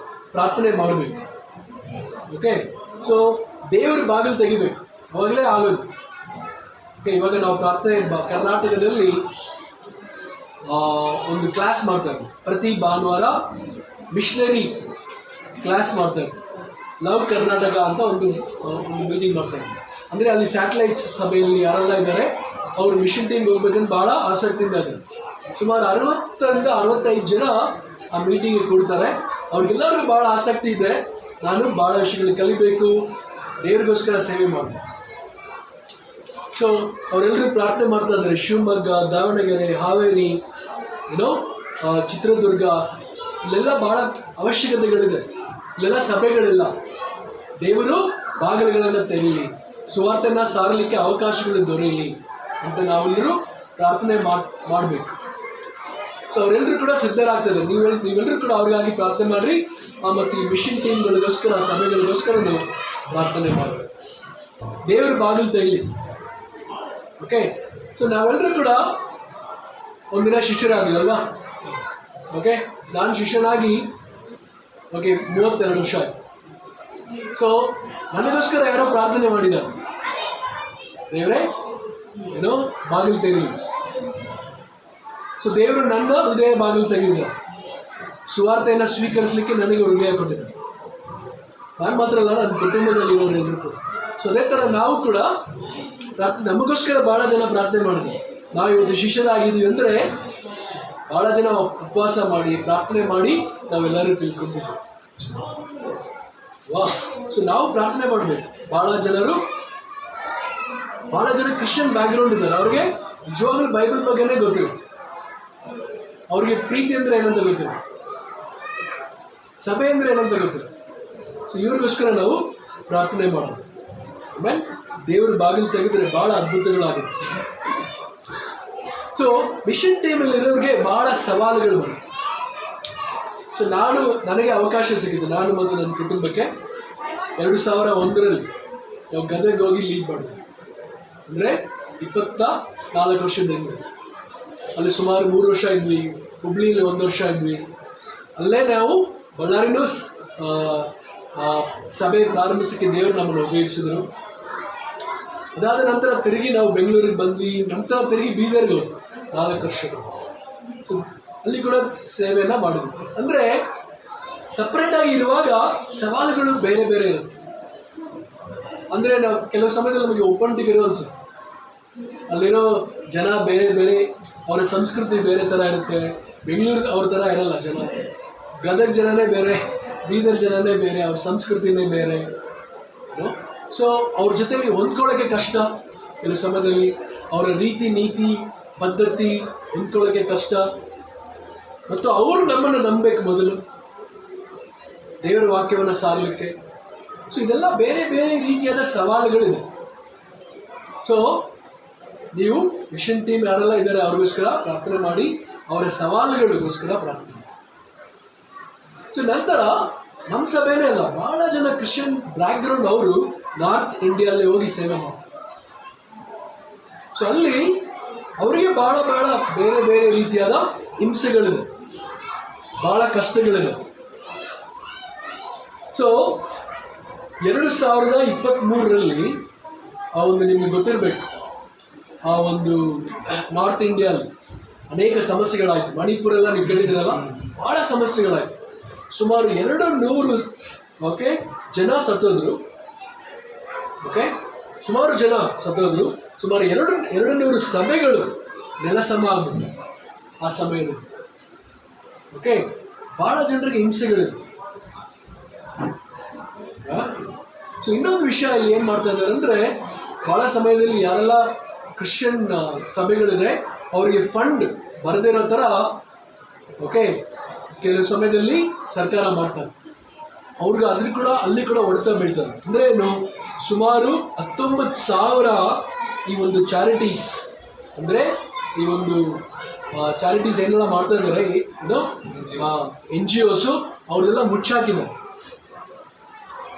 ಪ್ರಾರ್ಥನೆ ಮಾಡಬೇಕು. ಓಕೆ, ಸೊ ದೇವ್ರ ಬಾಗಿಲು ತೆಗಿಬೇಕು, ಅವಾಗಲೇ ಆಗೋದು. ಓಕೆ, ಇವಾಗ ನಾವು ಪ್ರಾರ್ಥನೆ ಕರ್ನಾಟಕದಲ್ಲಿ ಒಂದು ಕ್ಲಾಸ್ ಮಾಡ್ತಾರೆ, ಪ್ರತಿ ಭಾನುವಾರ ಮಿಷನರಿ ಕ್ಲಾಸ್ ಮಾಡ್ತಾರೆ. ಲವ್ ಕರ್ನಾಟಕ ಅಂತ ಒಂದು ಮೀಟಿಂಗ್ ಮಾಡ್ತಾರೆ. ಅಂದರೆ ಅಲ್ಲಿ ಸ್ಯಾಟಲೈಟ್ಸ್ ಸಭೆಯಲ್ಲಿ ಯಾರೆಲ್ಲ ಇದ್ದಾರೆ ಅವರು ಮಿಷನ್ ಟೀಮ್ಗೆ ಹೋಗ್ಬೇಕಂತ ಭಾಳ ಆಸಕ್ತಿಯಿಂದ ಇದ್ದಾರೆ. ಸುಮಾರು 60ರಿಂದ 65 ಜನ ಆ ಮೀಟಿಂಗಿಗೆ ಕೊಡ್ತಾರೆ. ಅವ್ರಿಗೆಲ್ಲರಿಗೂ ಭಾಳ ಆಸಕ್ತಿ ಇದೆ, ನಾನು ಭಾಳ ವಿಷಯಗಳು ಕಲಿಬೇಕು, ದೇವ್ರಿಗೋಸ್ಕರ ಸೇವೆ ಮಾಡಬೇಕು. ಸೊ ಅವರೆಲ್ಲರೂ ಪ್ರಾರ್ಥನೆ ಮಾಡ್ತಾ ಇದ್ದಾರೆ. ಶಿವಮೊಗ್ಗ, ದಾವಣಗೆರೆ, ಹಾವೇರಿ, ಚಿತ್ರದುರ್ಗ, ಇಲ್ಲೆಲ್ಲ ಭಾಳ ಅವಶ್ಯಕತೆಗಳಿದೆ. ಇಲ್ಲೆಲ್ಲ ಸಭೆಗಳಿಲ್ಲ. ದೇವರು ಬಾಗಿಲುಗಳನ್ನು ತೆರೀಲಿ, ಸುವಾರ್ತೆನ ಸಾರಲಿಕ್ಕೆ ಅವಕಾಶಗಳು ದೊರೆಯಲಿ ಅಂತ ನಾವೆಲ್ಲರೂ ಪ್ರಾರ್ಥನೆ ಮಾಡಬೇಕು. ಸೊ ಅವರೆಲ್ಲರೂ ಕೂಡ ಸಿದ್ಧರಾಗ್ತದೆ. ನೀವೆಲ್ಲರೂ ಕೂಡ ಅವ್ರಿಗಾಗಿ ಪ್ರಾರ್ಥನೆ ಮಾಡಿರಿ. ಮತ್ತು ಈ ಮಿಷನ್ ಟೀಮ್ಗಳಿಗೋಸ್ಕರ, ಸಭೆಗಳಿಗೋಸ್ಕರ ನೀವು ಪ್ರಾರ್ಥನೆ ಮಾಡಬೇಕು. ದೇವರು ಬಾಗಿಲು ತೆರೀಲಿ. ಓಕೆ, ಸೊ ನಾವೆಲ್ಲರೂ ಕೂಡ ಒಂದಿನ ಶಿಷ್ಯರಾದ್ವಿ ಅಲ್ವಾ? ಓಕೆ, ನಾನು ಶಿಷ್ಯನಾಗಿ 32 ವರ್ಷ ಆಯ್ತು. ಸೊ ನನಗೋಸ್ಕರ ಯಾರೋ ಪ್ರಾರ್ಥನೆ ಮಾಡಿದ್ದಾರೆ, ದೇವರೇ ಬಾಗಿಲು ತೆರೀಲಿ. ಸೊ ದೇವರು ನನ್ನ ಹೃದಯ ಬಾಗಿಲು ತೆಗೆದಿದ್ದಾರೆ. ಸುವಾರ್ತೆಯನ್ನು ಸ್ವೀಕರಿಸಲಿಕ್ಕೆ ನನಗೆ ಹೃದಯ ಕೊಟ್ಟಿದ್ದಾರೆ. ನಾನು ಮಾತ್ರ ಅಲ್ಲ, ನನ್ನ ಕುಟುಂಬದಲ್ಲಿರೋರು ಎಲ್ಲರೂ ಕೂಡ. ಸೊ ಅದೇ ಥರ ನಾವು ಕೂಡ ನಮಗೋಸ್ಕರ ಭಾಳ ಜನ ಪ್ರಾರ್ಥನೆ ಮಾಡಿದ್ವಿ. ನಾವು ಇವತ್ತು ಶಿಷ್ಯರಾಗಿದ್ದೀವಿ ಅಂದರೆ ಭಾಳ ಜನ ಉಪವಾಸ ಮಾಡಿ, ಪ್ರಾರ್ಥನೆ ಮಾಡಿ ನಾವೆಲ್ಲರೂ ತಿಳ್ಕೊತಿದ್ವಿ. ಸೊ ನಾವು ಪ್ರಾರ್ಥನೆ ಮಾಡಬೇಕು. ಭಾಳ ಜನ ಕ್ರಿಶ್ಚಿಯನ್ ಬ್ಯಾಕ್ಗ್ರೌಂಡ್ ಇದ್ದಾರೆ. ಅವ್ರಿಗೆ ನಿಜವಾಗ್ಲೂ ಬೈಬಲ್ ಬಗ್ಗೆನೇ ಗೊತ್ತಿಲ್ಲ. ಅವ್ರಿಗೆ ಪ್ರೀತಿ ಅಂದರೆ ಏನಂತ ಗೊತ್ತಿಲ್ಲ, ಸಭೆ ಅಂದರೆ ಏನಂತ ಗೊತ್ತಿಲ್ಲ. ಸೊ ಇವ್ರಿಗೋಸ್ಕರ ನಾವು ಪ್ರಾರ್ಥನೆ ಮಾಡೋದು. ಆಮೇಲೆ ದೇವ್ರ ಬಾಗಿಲು ತೆಗೆದ್ರೆ ಭಾಳ ಅದ್ಭುತಗಳಾಗುತ್ತೆ. ಸೊ ಮಿಷನ್ ಟೀಮಲ್ಲಿ ಇರೋರಿಗೆ ಭಾಳ ಸವಾಲುಗಳು ಬರುತ್ತೆ. ಸೊ ನನಗೆ ಅವಕಾಶ ಸಿಕ್ಕಿದ್ದು, ನಾನು ಮತ್ತು ನನ್ನ ಕುಟುಂಬಕ್ಕೆ 2001ರಲ್ಲಿ ನಾವು ಗದಗ ಹೋಗಿ ಲೀಡ್ ಮಾಡಿದ್ವಿ. ಅಂದರೆ 24 ವರ್ಷದ ಹಿಂದೆ. ಅಲ್ಲಿ ಸುಮಾರು 3 ವರ್ಷ ಇದ್ವಿ. ಹುಬ್ಳಿಲಿ 1 ವರ್ಷ ಇದ್ವಿ. ಅಲ್ಲೇ ನಾವು ಬಳ್ಳಾರಿನೂ ಸಭೆ ಪ್ರಾರಂಭಿಸೋಕ್ಕೆ ದೇವರು ನಮ್ಮನ್ನು ಉಪಯೋಗಿಸಿದ್ರು. ಅದಾದ ನಂತರ ತಿರುಗಿ ನಾವು ಬೆಂಗಳೂರಿಗೆ ಬಂದ್ವಿ. ನಂತರ ತಿರುಗಿ ಬೀದರ್ಗೆ ಹೋದ್ವಿ 4 ವರ್ಷಗಳು. ಸೊ ಅಲ್ಲಿ ಕೂಡ ಸೇವೆಯನ್ನು ಮಾಡಿದ್ವಿ. ಅಂದರೆ ಸಪ್ರೇಟಾಗಿ ಇರುವಾಗ ಸವಾಲುಗಳು ಬೇರೆ ಬೇರೆ ಇರುತ್ತೆ. ಅಂದರೆ ನಾವು ಕೆಲವು ಸಮಯದಲ್ಲಿ ನಮಗೆ ಒಪ್ಪಂಟಿಗಿರೋ ಅನಿಸುತ್ತೆ. ಅಲ್ಲಿರೋ ಜನ ಬೇರೆ ಬೇರೆ, ಅವರ ಸಂಸ್ಕೃತಿ ಬೇರೆ ಥರ ಇರುತ್ತೆ. ಬೆಂಗಳೂರು ಅವ್ರ ಥರ ಇರಲ್ಲ ಜನ. ಗದಗ ಜನನೇ ಬೇರೆ, ಬೀದರ್ ಜನನೇ ಬೇರೆ, ಅವ್ರ ಸಂಸ್ಕೃತಿನೇ ಬೇರೆ. ಸೊ ಅವ್ರ ಜೊತೆಲಿ ಹೊಂದ್ಕೊಳ್ಳೋಕ್ಕೆ ಕಷ್ಟ. ಕೆಲವು ಸಮಯದಲ್ಲಿ ಅವರ ರೀತಿ ನೀತಿ ಪದ್ಧತಿ ಹೊಂದ್ಕೊಳ್ಳೋಕ್ಕೆ ಕಷ್ಟ. ಮತ್ತು ಅವರು ನಮ್ಮನ್ನು ನಂಬಬೇಕು ಮೊದಲು ದೇವರ ವಾಕ್ಯವನ್ನು ಸಾರಲಿಕ್ಕೆ. ಸೊ ಇದೆಲ್ಲ ಬೇರೆ ಬೇರೆ ರೀತಿಯಾದ ಸವಾಲುಗಳಿದೆ. ಸೊ ನೀವು ಮಿಷನ್ ಟೀಮ್ ಯಾರೆಲ್ಲ ಇದ್ದಾರೆ ಅವ್ರಿಗೋಸ್ಕರ ಪ್ರಾರ್ಥನೆ ಮಾಡಿ, ಅವರ ಸವಾಲುಗಳಿಗೋಸ್ಕರ ಪ್ರಾರ್ಥನೆ ಮಾಡಿ. ಸೊ ನಂತರ ನಮ್ಮ ಸಭೆನೇ ಅಲ್ಲ, ಭಾಳ ಜನ ಕ್ರಿಶ್ಚಿಯನ್ ಬ್ಯಾಕ್ಗ್ರೌಂಡ್ ಅವರು ನಾರ್ತ್ ಇಂಡಿಯಲ್ಲಿ ಹೋಗಿ ಸೇವೆ ಮಾಡ್ತಾರೆ. ಸೊ ಅಲ್ಲಿ ಅವರಿಗೆ ಭಾಳ ಬೇರೆ ಬೇರೆ ರೀತಿಯಾದ ಹಿಂಸೆಗಳಿದೆ, ಭಾಳ ಕಷ್ಟಗಳಿದೆ. ಸೊ 2023ರಲ್ಲಿ ಆ ಒಂದು ನಿಮಗೆ ಗೊತ್ತಿರಬೇಕು, ಆ ಒಂದು ನಾರ್ತ್ ಇಂಡಿಯಲ್ಲಿ ಅನೇಕ ಸಮಸ್ಯೆಗಳಾಯಿತು. ಮಣಿಪುರೆಲ್ಲ ನೀವು ಕೇಳಿದ್ರಲ್ಲ, ಭಾಳ ಸಮಸ್ಯೆಗಳಾಯಿತು. ಸುಮಾರು 200 ಜನ ಸತ್ತೋದ್ರು. ಸುಮಾರು ಜನ ಸತ್ತೋದ್ರು. ಸುಮಾರು 200 ಸಭೆಗಳು ನೆಲಸಮ ಆಗ್ಬಿಟ್ಟು ಆ ಸಮಯದಲ್ಲಿ. ಭಾಳ ಜನರಿಗೆ ಹಿಂಸೆಗಳಿದೆ. ಸೊ ಇನ್ನೊಂದು ವಿಷಯ ಇಲ್ಲಿ ಏನು ಮಾಡ್ತಾ ಇದ್ದಾರೆ ಅಂದರೆ, ಭಾಳ ಸಮಯದಲ್ಲಿ ಯಾರೆಲ್ಲ ಕ್ರಿಶ್ಚಿಯನ್ ಸಭೆಗಳಿದೆ ಅವರಿಗೆ ಫಂಡ್ ಬರದಿರೋ ಥರ ಕೆಲವು ಸಮಯದಲ್ಲಿ ಸರ್ಕಾರ ಮಾಡ್ತಾರೆ. ಅವ್ರಿಗೆ ಅಲ್ಲಿ ಕೂಡ ಹೊಡೆತ ಬೀಳ್ತಾರೆ. ಅಂದರೆ ಏನು, ಸುಮಾರು 19,000 ಈ ಒಂದು ಚಾರಿಟೀಸ್, ಅಂದರೆ ಈ ಒಂದು ಚಾರಿಟೀಸ್ ಏನೆಲ್ಲ ಮಾಡ್ತಾ ಇದ್ದಾರೆ, NGOs ಅವ್ರನ್ನೆಲ್ಲ ಮುಚ್ಚಾಕಿದ್ದಾರೆ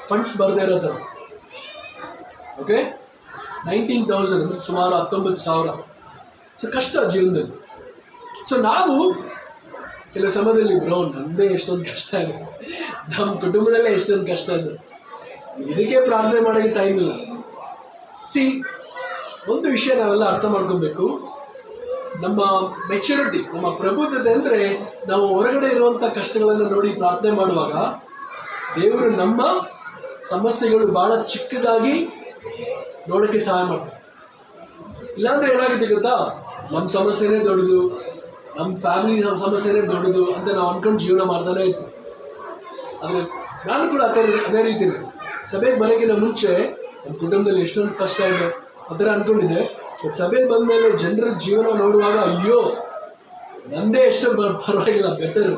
ಫಂಡ್ಸ್ ಬರದೇ ಇರೋ ಥರ. 19,000 ಅಂದರೆ ಸುಮಾರು 19,000. ಸೊ ಕಷ್ಟ ಜೀವನದಲ್ಲಿ. ಸೊ ನಾವು ಕೆಲವು ಸಮಯದಲ್ಲಿ ನಮ್ಮದೇ ಎಷ್ಟೊಂದು ಕಷ್ಟ ಇದೆ, ನಮ್ಮ ಕುಟುಂಬದಲ್ಲೇ ಎಷ್ಟೊಂದು ಕಷ್ಟ ಇದೆ, ಇದಕ್ಕೆ ಪ್ರಾರ್ಥನೆ ಮಾಡೋಕ್ಕೆ ಟೈಮ್ ಇಲ್ಲ. ಒಂದು ವಿಷಯ ನಾವೆಲ್ಲ ಅರ್ಥ ಮಾಡ್ಕೊಬೇಕು, ನಮ್ಮ ಮೆಚುರಿಟಿ, ನಮ್ಮ ಪ್ರಬುದ್ಧತೆ ಅಂದರೆ ನಾವು ಹೊರಗಡೆ ಇರುವಂಥ ಕಷ್ಟಗಳನ್ನು ನೋಡಿ ಪ್ರಾರ್ಥನೆ ಮಾಡುವಾಗ ದೇವರು ನಮ್ಮ ಸಮಸ್ಯೆಗಳು ಭಾಳ ಚಿಕ್ಕದಾಗಿ ನೋಡೋಕ್ಕೆ ಸಹಾಯ ಮಾಡ್ತಾರೆ. ಇಲ್ಲಾಂದರೆ ಏನಾಗುತ್ತೆ ಗೊತ್ತಾ, ನಮ್ಮ ಸಮಸ್ಯೆನೇ ದೊಡ್ಡದು, ನಮ್ಮ ಫ್ಯಾಮಿಲಿ ಸಮಸ್ಯೆನೇ ದೊಡ್ಡದು ಅಂತ ನಾವು ಅಂದ್ಕೊಂಡು ಜೀವನ ಮಾಡ್ತಾನೆ ಇರ್ತೀವಿ. ಆದರೆ ನಾನು ಕೂಡ ಅದೇ ರೀತಿನೇ ಸಭೆಗೆ ಬರೋಕ್ಕಿಂತ ಮುಂಚೆ ನಮ್ಮ ಕುಟುಂಬದಲ್ಲಿ ಎಷ್ಟೊಂದು ಕಷ್ಟ ಇದೆ ಆ ಥರ ಅಂದ್ಕೊಂಡಿದ್ದೆ. ಬಟ್ ಸಭೆಗೆ ಬಂದ ಮೇಲೆ ಜನರ ಜೀವನ ನೋಡುವಾಗ ಅಯ್ಯೋ ನಂದೇ ಎಷ್ಟೋ ಪರವಾಗಿಲ್ಲ ಬೆಟರು,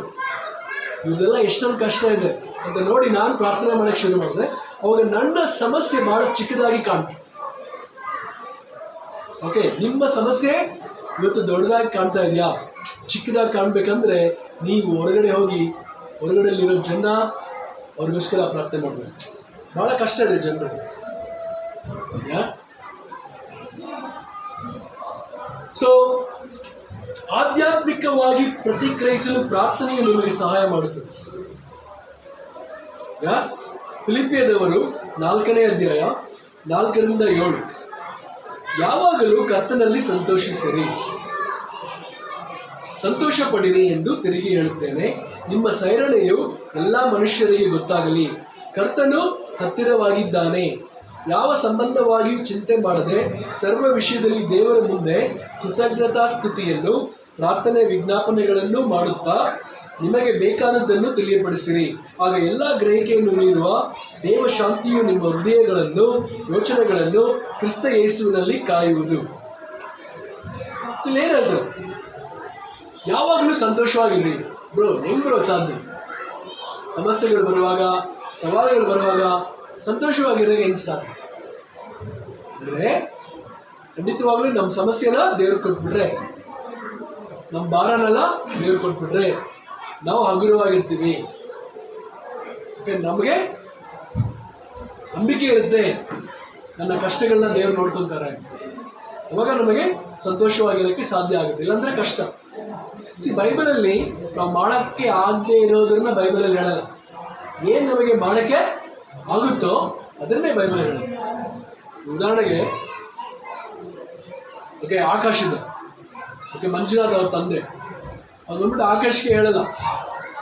ಇದೆಲ್ಲ ಎಷ್ಟೊಂದು ಕಷ್ಟ ಇದೆ ಅಂತ ನೋಡಿ ನಾನು ಪ್ರಾರ್ಥನೆ ಮಾಡೋಕ್ಕೆ ಶುರು ಮಾಡಿದೆ. ಅವಾಗ ನನ್ನ ಸಮಸ್ಯೆ ಭಾಳ ಚಿಕ್ಕದಾಗಿ ಕಾಣ್ತು. ಓಕೆ, ನಿಮ್ಮ ಸಮಸ್ಯೆ ಇವತ್ತು ದೊಡ್ಡದಾಗಿ ಕಾಣ್ತಾ ಇದೆಯಾ? ಚಿಕ್ಕದಾಗಿ ಕಾಣಬೇಕಂದ್ರೆ ನೀವು ಹೊರಗಡೆ ಹೋಗಿ ಹೊರಗಡೆಯಲ್ಲಿರೋ ಜನ ಅವ್ರಿಗೋಸ್ಕರ ಪ್ರಾರ್ಥನೆ ಮಾಡಬೇಕು. ಭಾಳ ಕಷ್ಟ ಇದೆ ಜನರಿಗೆ. ಸೊ ಆಧ್ಯಾತ್ಮಿಕವಾಗಿ ಪ್ರತಿಕ್ರಿಯಿಸಲು ಪ್ರಾರ್ಥನೆಯು ನಿಮಗೆ ಸಹಾಯ ಮಾಡುತ್ತದೆ. ಫಿಲಿಪಿಯದವರು 4ನೇ ಅಧ್ಯಾಯ 4ರಿಂದ 7. ಯಾವಾಗಲೂ ಕರ್ತನಲ್ಲಿ ಸಂತೋಷಿಸಿರಿ, ಸಂತೋಷ ಪಡಿರಿ ಎಂದು ತಿರುಗಿ ಹೇಳುತ್ತೇನೆ. ನಿಮ್ಮ ಸೈರಣೆಯು ಎಲ್ಲ ಮನುಷ್ಯರಿಗೆ ಗೊತ್ತಾಗಲಿ, ಕರ್ತನು ಹತ್ತಿರವಾಗಿದ್ದಾನೆ. ಯಾವ ಸಂಬಂಧವಾಗಿಯೂ ಚಿಂತೆ ಮಾಡದೆ ಸರ್ವ ವಿಷಯದಲ್ಲಿ ದೇವರ ಮುಂದೆ ಕೃತಜ್ಞತಾ ಸ್ತುತಿಯನ್ನು ಪ್ರಾರ್ಥನೆ ವಿಜ್ಞಾಪನೆಗಳನ್ನು ಮಾಡುತ್ತಾ ನಿಮಗೆ ಬೇಕಾದದ್ದನ್ನು ತಿಳಿಯಪಡಿಸಿರಿ. ಆಗ ಎಲ್ಲ ಗ್ರಹಿಕೆಯನ್ನು ಮೀರುವ ದೇವಶಾಂತಿಯು ನಿಮ್ಮ ಹೃದಯಗಳನ್ನು ಯೋಚನೆಗಳನ್ನು ಕ್ರಿಸ್ತ ಯೇಸುವಿನಲ್ಲಿ ಕಾಯುವುದು. ಸೊ ಏನು ಹೇಳ್ತಾರೆ? ಯಾವಾಗಲೂ ಸಂತೋಷವಾಗಿರ್ರಿ. ಹೆಂಗ್ ಬ್ರೋ ಸಾಧ್ಯ? ಸಮಸ್ಯೆಗಳು ಬರುವಾಗ, ಸವಾಲುಗಳು ಬರುವಾಗ ಸಂತೋಷವಾಗಿರೋಕೆ ಹೆಂಗೆ ಸಾಧ್ಯ? ಅಂದರೆ ಖಂಡಿತವಾಗ್ಲೂ ನಮ್ಮ ಸಮಸ್ಯೆನ ದೇವ್ರು ಕೊಟ್ಬಿಟ್ರೆ, ನಮ್ಮ ಭಾರನೆಲ್ಲ ದೇವ್ರು ಕೊಟ್ಬಿಟ್ರೆ ನಾವು ಹಗುರವಾಗಿರ್ತೀವಿ. ನಮಗೆ ನಂಬಿಕೆ ಇರುತ್ತೆ, ನನ್ನ ಕಷ್ಟಗಳನ್ನ ದೇವ್ರು ನೋಡ್ಕೊತಾರೆ. ಅವಾಗ ನಮಗೆ ಸಂತೋಷವಾಗಿರೋಕ್ಕೆ ಸಾಧ್ಯ ಆಗುತ್ತೆ, ಇಲ್ಲಾಂದರೆ ಕಷ್ಟ. ಬೈಬಲಲ್ಲಿ ನಾವು ಮಾಡೋಕ್ಕೆ ಆಗದೆ ಇರೋದನ್ನ ಬೈಬಲಲ್ಲಿ ಹೇಳಲ್ಲ. ಏನು ನಮಗೆ ಮಾಡೋಕ್ಕೆ ಆಗುತ್ತೋ ಅದನ್ನೇ ಬೈಬಲ್ ಹೇಳುತ್ತೆ. ಉದಾಹರಣೆಗೆ ಆಕಾಶದ ಮಂಜುನಾಥ್ ಅವ್ರ ತಂದೆ ಅವ್ರು ಬಂದ್ಬಿಟ್ಟು ಆಕಾಶಕ್ಕೆ ಹೇಳಲ್ಲ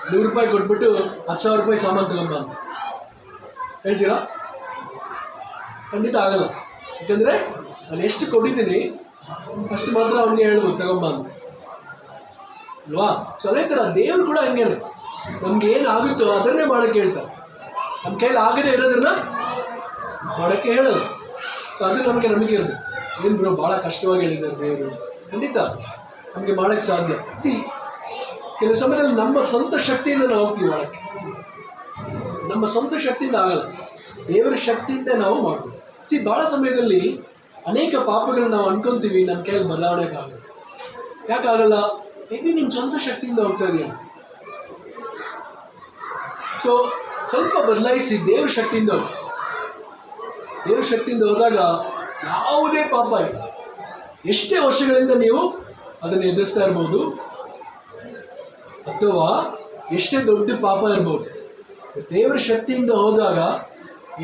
100 ರೂಪಾಯಿ ಕೊಟ್ಬಿಟ್ಟು 10,000 ರೂಪಾಯಿ ಸಾಮಾನು ತಗೊಂಬ ಅಂತ ಹೇಳ್ತೀರಾ? ಖಂಡಿತ ಆಗಲ್ಲ. ಯಾಕಂದರೆ ನಾನು ಎಷ್ಟು ಕೊಟ್ಟಿದ್ದೀನಿ ಅಷ್ಟು ಮಾತ್ರ ಅವನಿಗೆ ಹೇಳ್ಬೋದು ತಗೊಂಬ ಅಂತ ಅಲ್ವಾ? ಸೊ ಅದೇ ಥರ ದೇವರು ಕೂಡ ಹಂಗೆ ನಮ್ಗೆ ಏನು ಆಗುತ್ತೋ ಅದನ್ನೇ ಮಾಡೋಕ್ಕೆ ಹೇಳ್ತಾರೆ. ನಮ್ಮ ಕೈಲಿ ಆಗದೆ ಇರೋದನ್ನ ಮಾಡೋಕ್ಕೆ ಹೇಳಲ್ಲ. ಸೊ ಅದು ನಮಗೆ ನಂಬಿಕೆ ಇರೋದು. ಏನು ಬ್ರೋ ಭಾಳ ಕಷ್ಟವಾಗಿ ಹೇಳಿದ್ದಾರೆ ದೇವರು, ಖಂಡಿತ ನಮಗೆ ಮಾಡೋಕ್ಕೆ ಸಾಧ್ಯ. ಕೆಲವು ಸಮಯದಲ್ಲಿ ನಮ್ಮ ಸ್ವಂತ ಶಕ್ತಿಯಿಂದ ನಾವು ಹೋಗ್ತೀವಿ ಮಾಡೋಕ್ಕೆ, ನಮ್ಮ ಸ್ವಂತ ಶಕ್ತಿಯಿಂದ ಆಗಲ್ಲ, ದೇವರ ಶಕ್ತಿಯಿಂದ ನಾವು ಮಾಡ್ತೀವಿ. ಭಾಳ ಸಮಯದಲ್ಲಿ ಅನೇಕ ಪಾಪಗಳನ್ನ ನಾವು ಅನ್ಕೊತೀವಿ ನನ್ನ ಕೈಯಲ್ಲಿ ಬದಲಾವಣೆಗಾಗಲ್ಲ. ಯಾಕಾಗಲ್ಲ? ಮೇಬಿ ನಿಮ್ಮ ಸ್ವಂತ ಶಕ್ತಿಯಿಂದ ಹೋಗ್ತಾ ಇದೆಯಾ? ಸೊ ಸ್ವಲ್ಪ ಬದಲಾಯಿಸಿ ದೇವ್ರ ಶಕ್ತಿಯಿಂದ ಹೋಗಿ. ದೇವ್ರ ಶಕ್ತಿಯಿಂದ ಹೋದಾಗ ಯಾವುದೇ ಪಾಪ ಎಷ್ಟೇ ವರ್ಷಗಳಿಂದ ನೀವು ಅದನ್ನು ಎದುರಿಸ್ತಾ ಇರ್ಬೋದು, ಅಥವಾ ಎಷ್ಟೇ ದೊಡ್ಡ ಪಾಪ ಇರ್ಬೋದು, ದೇವರ ಶಕ್ತಿಯಿಂದ ಹೋದಾಗ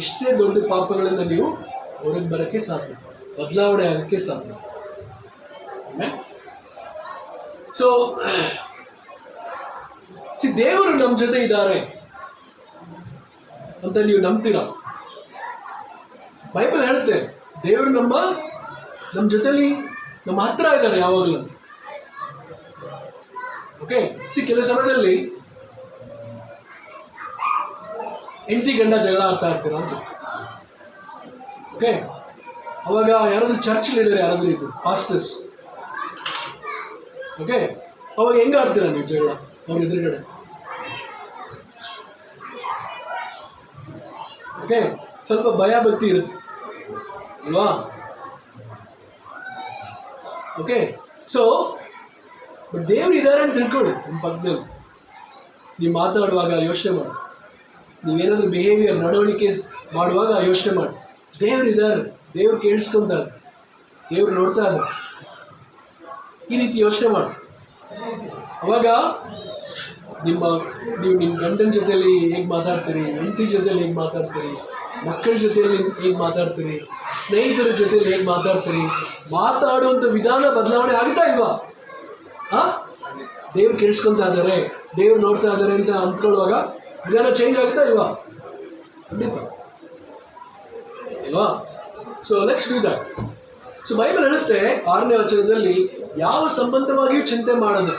ಎಷ್ಟೇ ದೊಡ್ಡ ಪಾಪಗಳಿಂದ ನೀವು ಹೊರಗೆ ಬರೋಕ್ಕೆ ಸಾಧ್ಯ, ಬದಲಾವಣೆ ಆಗೋಕ್ಕೆ ಸಾಧ್ಯ. ಸೊ ದೇವರು ನಮ್ಮ ಜೊತೆ ಇದ್ದಾರೆ ಅಂತ ನೀವು ನಂಬ್ತೀರಾ? ಬೈಬಲ್ ಹೇಳುತ್ತೆ ದೇವರು ನಮ್ಮ ಜೊತೆಲಿ ನಮ್ಮ ಹತ್ರ ಇದ್ದಾರೆ ಯಾವಾಗಲೂ ಅಂತ. ಓಕೆ, ಕೆಲವು ಸಮಯದಲ್ಲಿ ಹೆಂಡತಿ ಗಂಡ ಜಗಳ ಆಡ್ತಾ ಇರ್ತೀರ ಅಂತ. ಓಕೆ, ಅವಾಗ ಯಾರಾದ್ರೂ ಚರ್ಚ್ ಲೀಡರ್ ಯಾರಾದ್ರೂ ಇದ್ದು ಪಾಸ್ಟರ್ಸ್, ಓಕೆ, ಅವಾಗ ಹೆಂಗೆ ಆಡ್ತೀರಾ ನೀವು ಜಗಳ ಅವ್ರ ಎದುರುಗಡೆ? ಓಕೆ, ಸ್ವಲ್ಪ ಭಯ ಭಕ್ತಿ ಇರುತ್ತೆ ಅಲ್ವಾ? ಓಕೆ, ಸೊ ಬಟ್ ದೇವ್ರು ಇದ್ದಾರೆ ಅಂತ ತಿಳ್ಕೊಳ್ಳಿ. ನಿಮ್ಮ ಪಕ್ಕದಲ್ಲಿ ನೀವು ಮಾತಾಡುವಾಗ ಯೋಚನೆ ಮಾಡಿ, ನೀವೇನಾದ್ರೂ ಬಿಹೇವಿಯರ್ ನಡವಳಿಕೆ ಮಾಡುವಾಗ ಯೋಚನೆ ಮಾಡಿ, ದೇವ್ರು ಇದ್ದಾರೆ, ದೇವ್ರು ಕೇಳಿಸ್ಕೊಂತಾರೆ, ದೇವ್ರು ನೋಡ್ತಾ ಇದ್ದಾರೆ. ಈ ರೀತಿ ಯೋಚನೆ ಮಾಡಿ. ಅವಾಗ ನೀವು ನಿಮ್ಮ ಗಂಡನ ಜೊತೆಯಲ್ಲಿ ಹೇಗೆ ಮಾತಾಡ್ತೀರಿ, ಹೆಂಡತಿ ಜೊತೆಯಲ್ಲಿ ಹೇಗೆ ಮಾತಾಡ್ತೀರಿ, ಮಕ್ಕಳ ಜೊತೆಯಲ್ಲಿ ಹೇಗೆ ಮಾತಾಡ್ತೀರಿ, ಸ್ನೇಹಿತರ ಜೊತೆಯಲ್ಲಿ ಹೇಗೆ ಮಾತಾಡ್ತೀರಿ, ಮಾತಾಡುವಂಥ ವಿಧಾನ ಬದಲಾವಣೆ ಆಗ್ತಾ ಇಲ್ವಾ? ದೇವ್ರು ಕೇಳಿಸ್ಕೊತಾ ಇದ್ದಾರೆ, ದೇವ್ರು ನೋಡ್ತಾ ಇದ್ದಾರೆ ಅಂತ ಅಂದ್ಕೊಳ್ಳುವಾಗ ವಿಧಾನ ಚೇಂಜ್ ಆಗುತ್ತಾ ಇಲ್ವಾ? ಖಂಡಿತ ಅಲ್ವಾ? So let's do that. So Bible ಹೇಳುತ್ತೆ 6ನೇ ವಚನದಲ್ಲಿ, ಯಾವ ಸಂಬಂಧವಾಗಿಯೂ ಚಿಂತೆ ಮಾಡದೆ.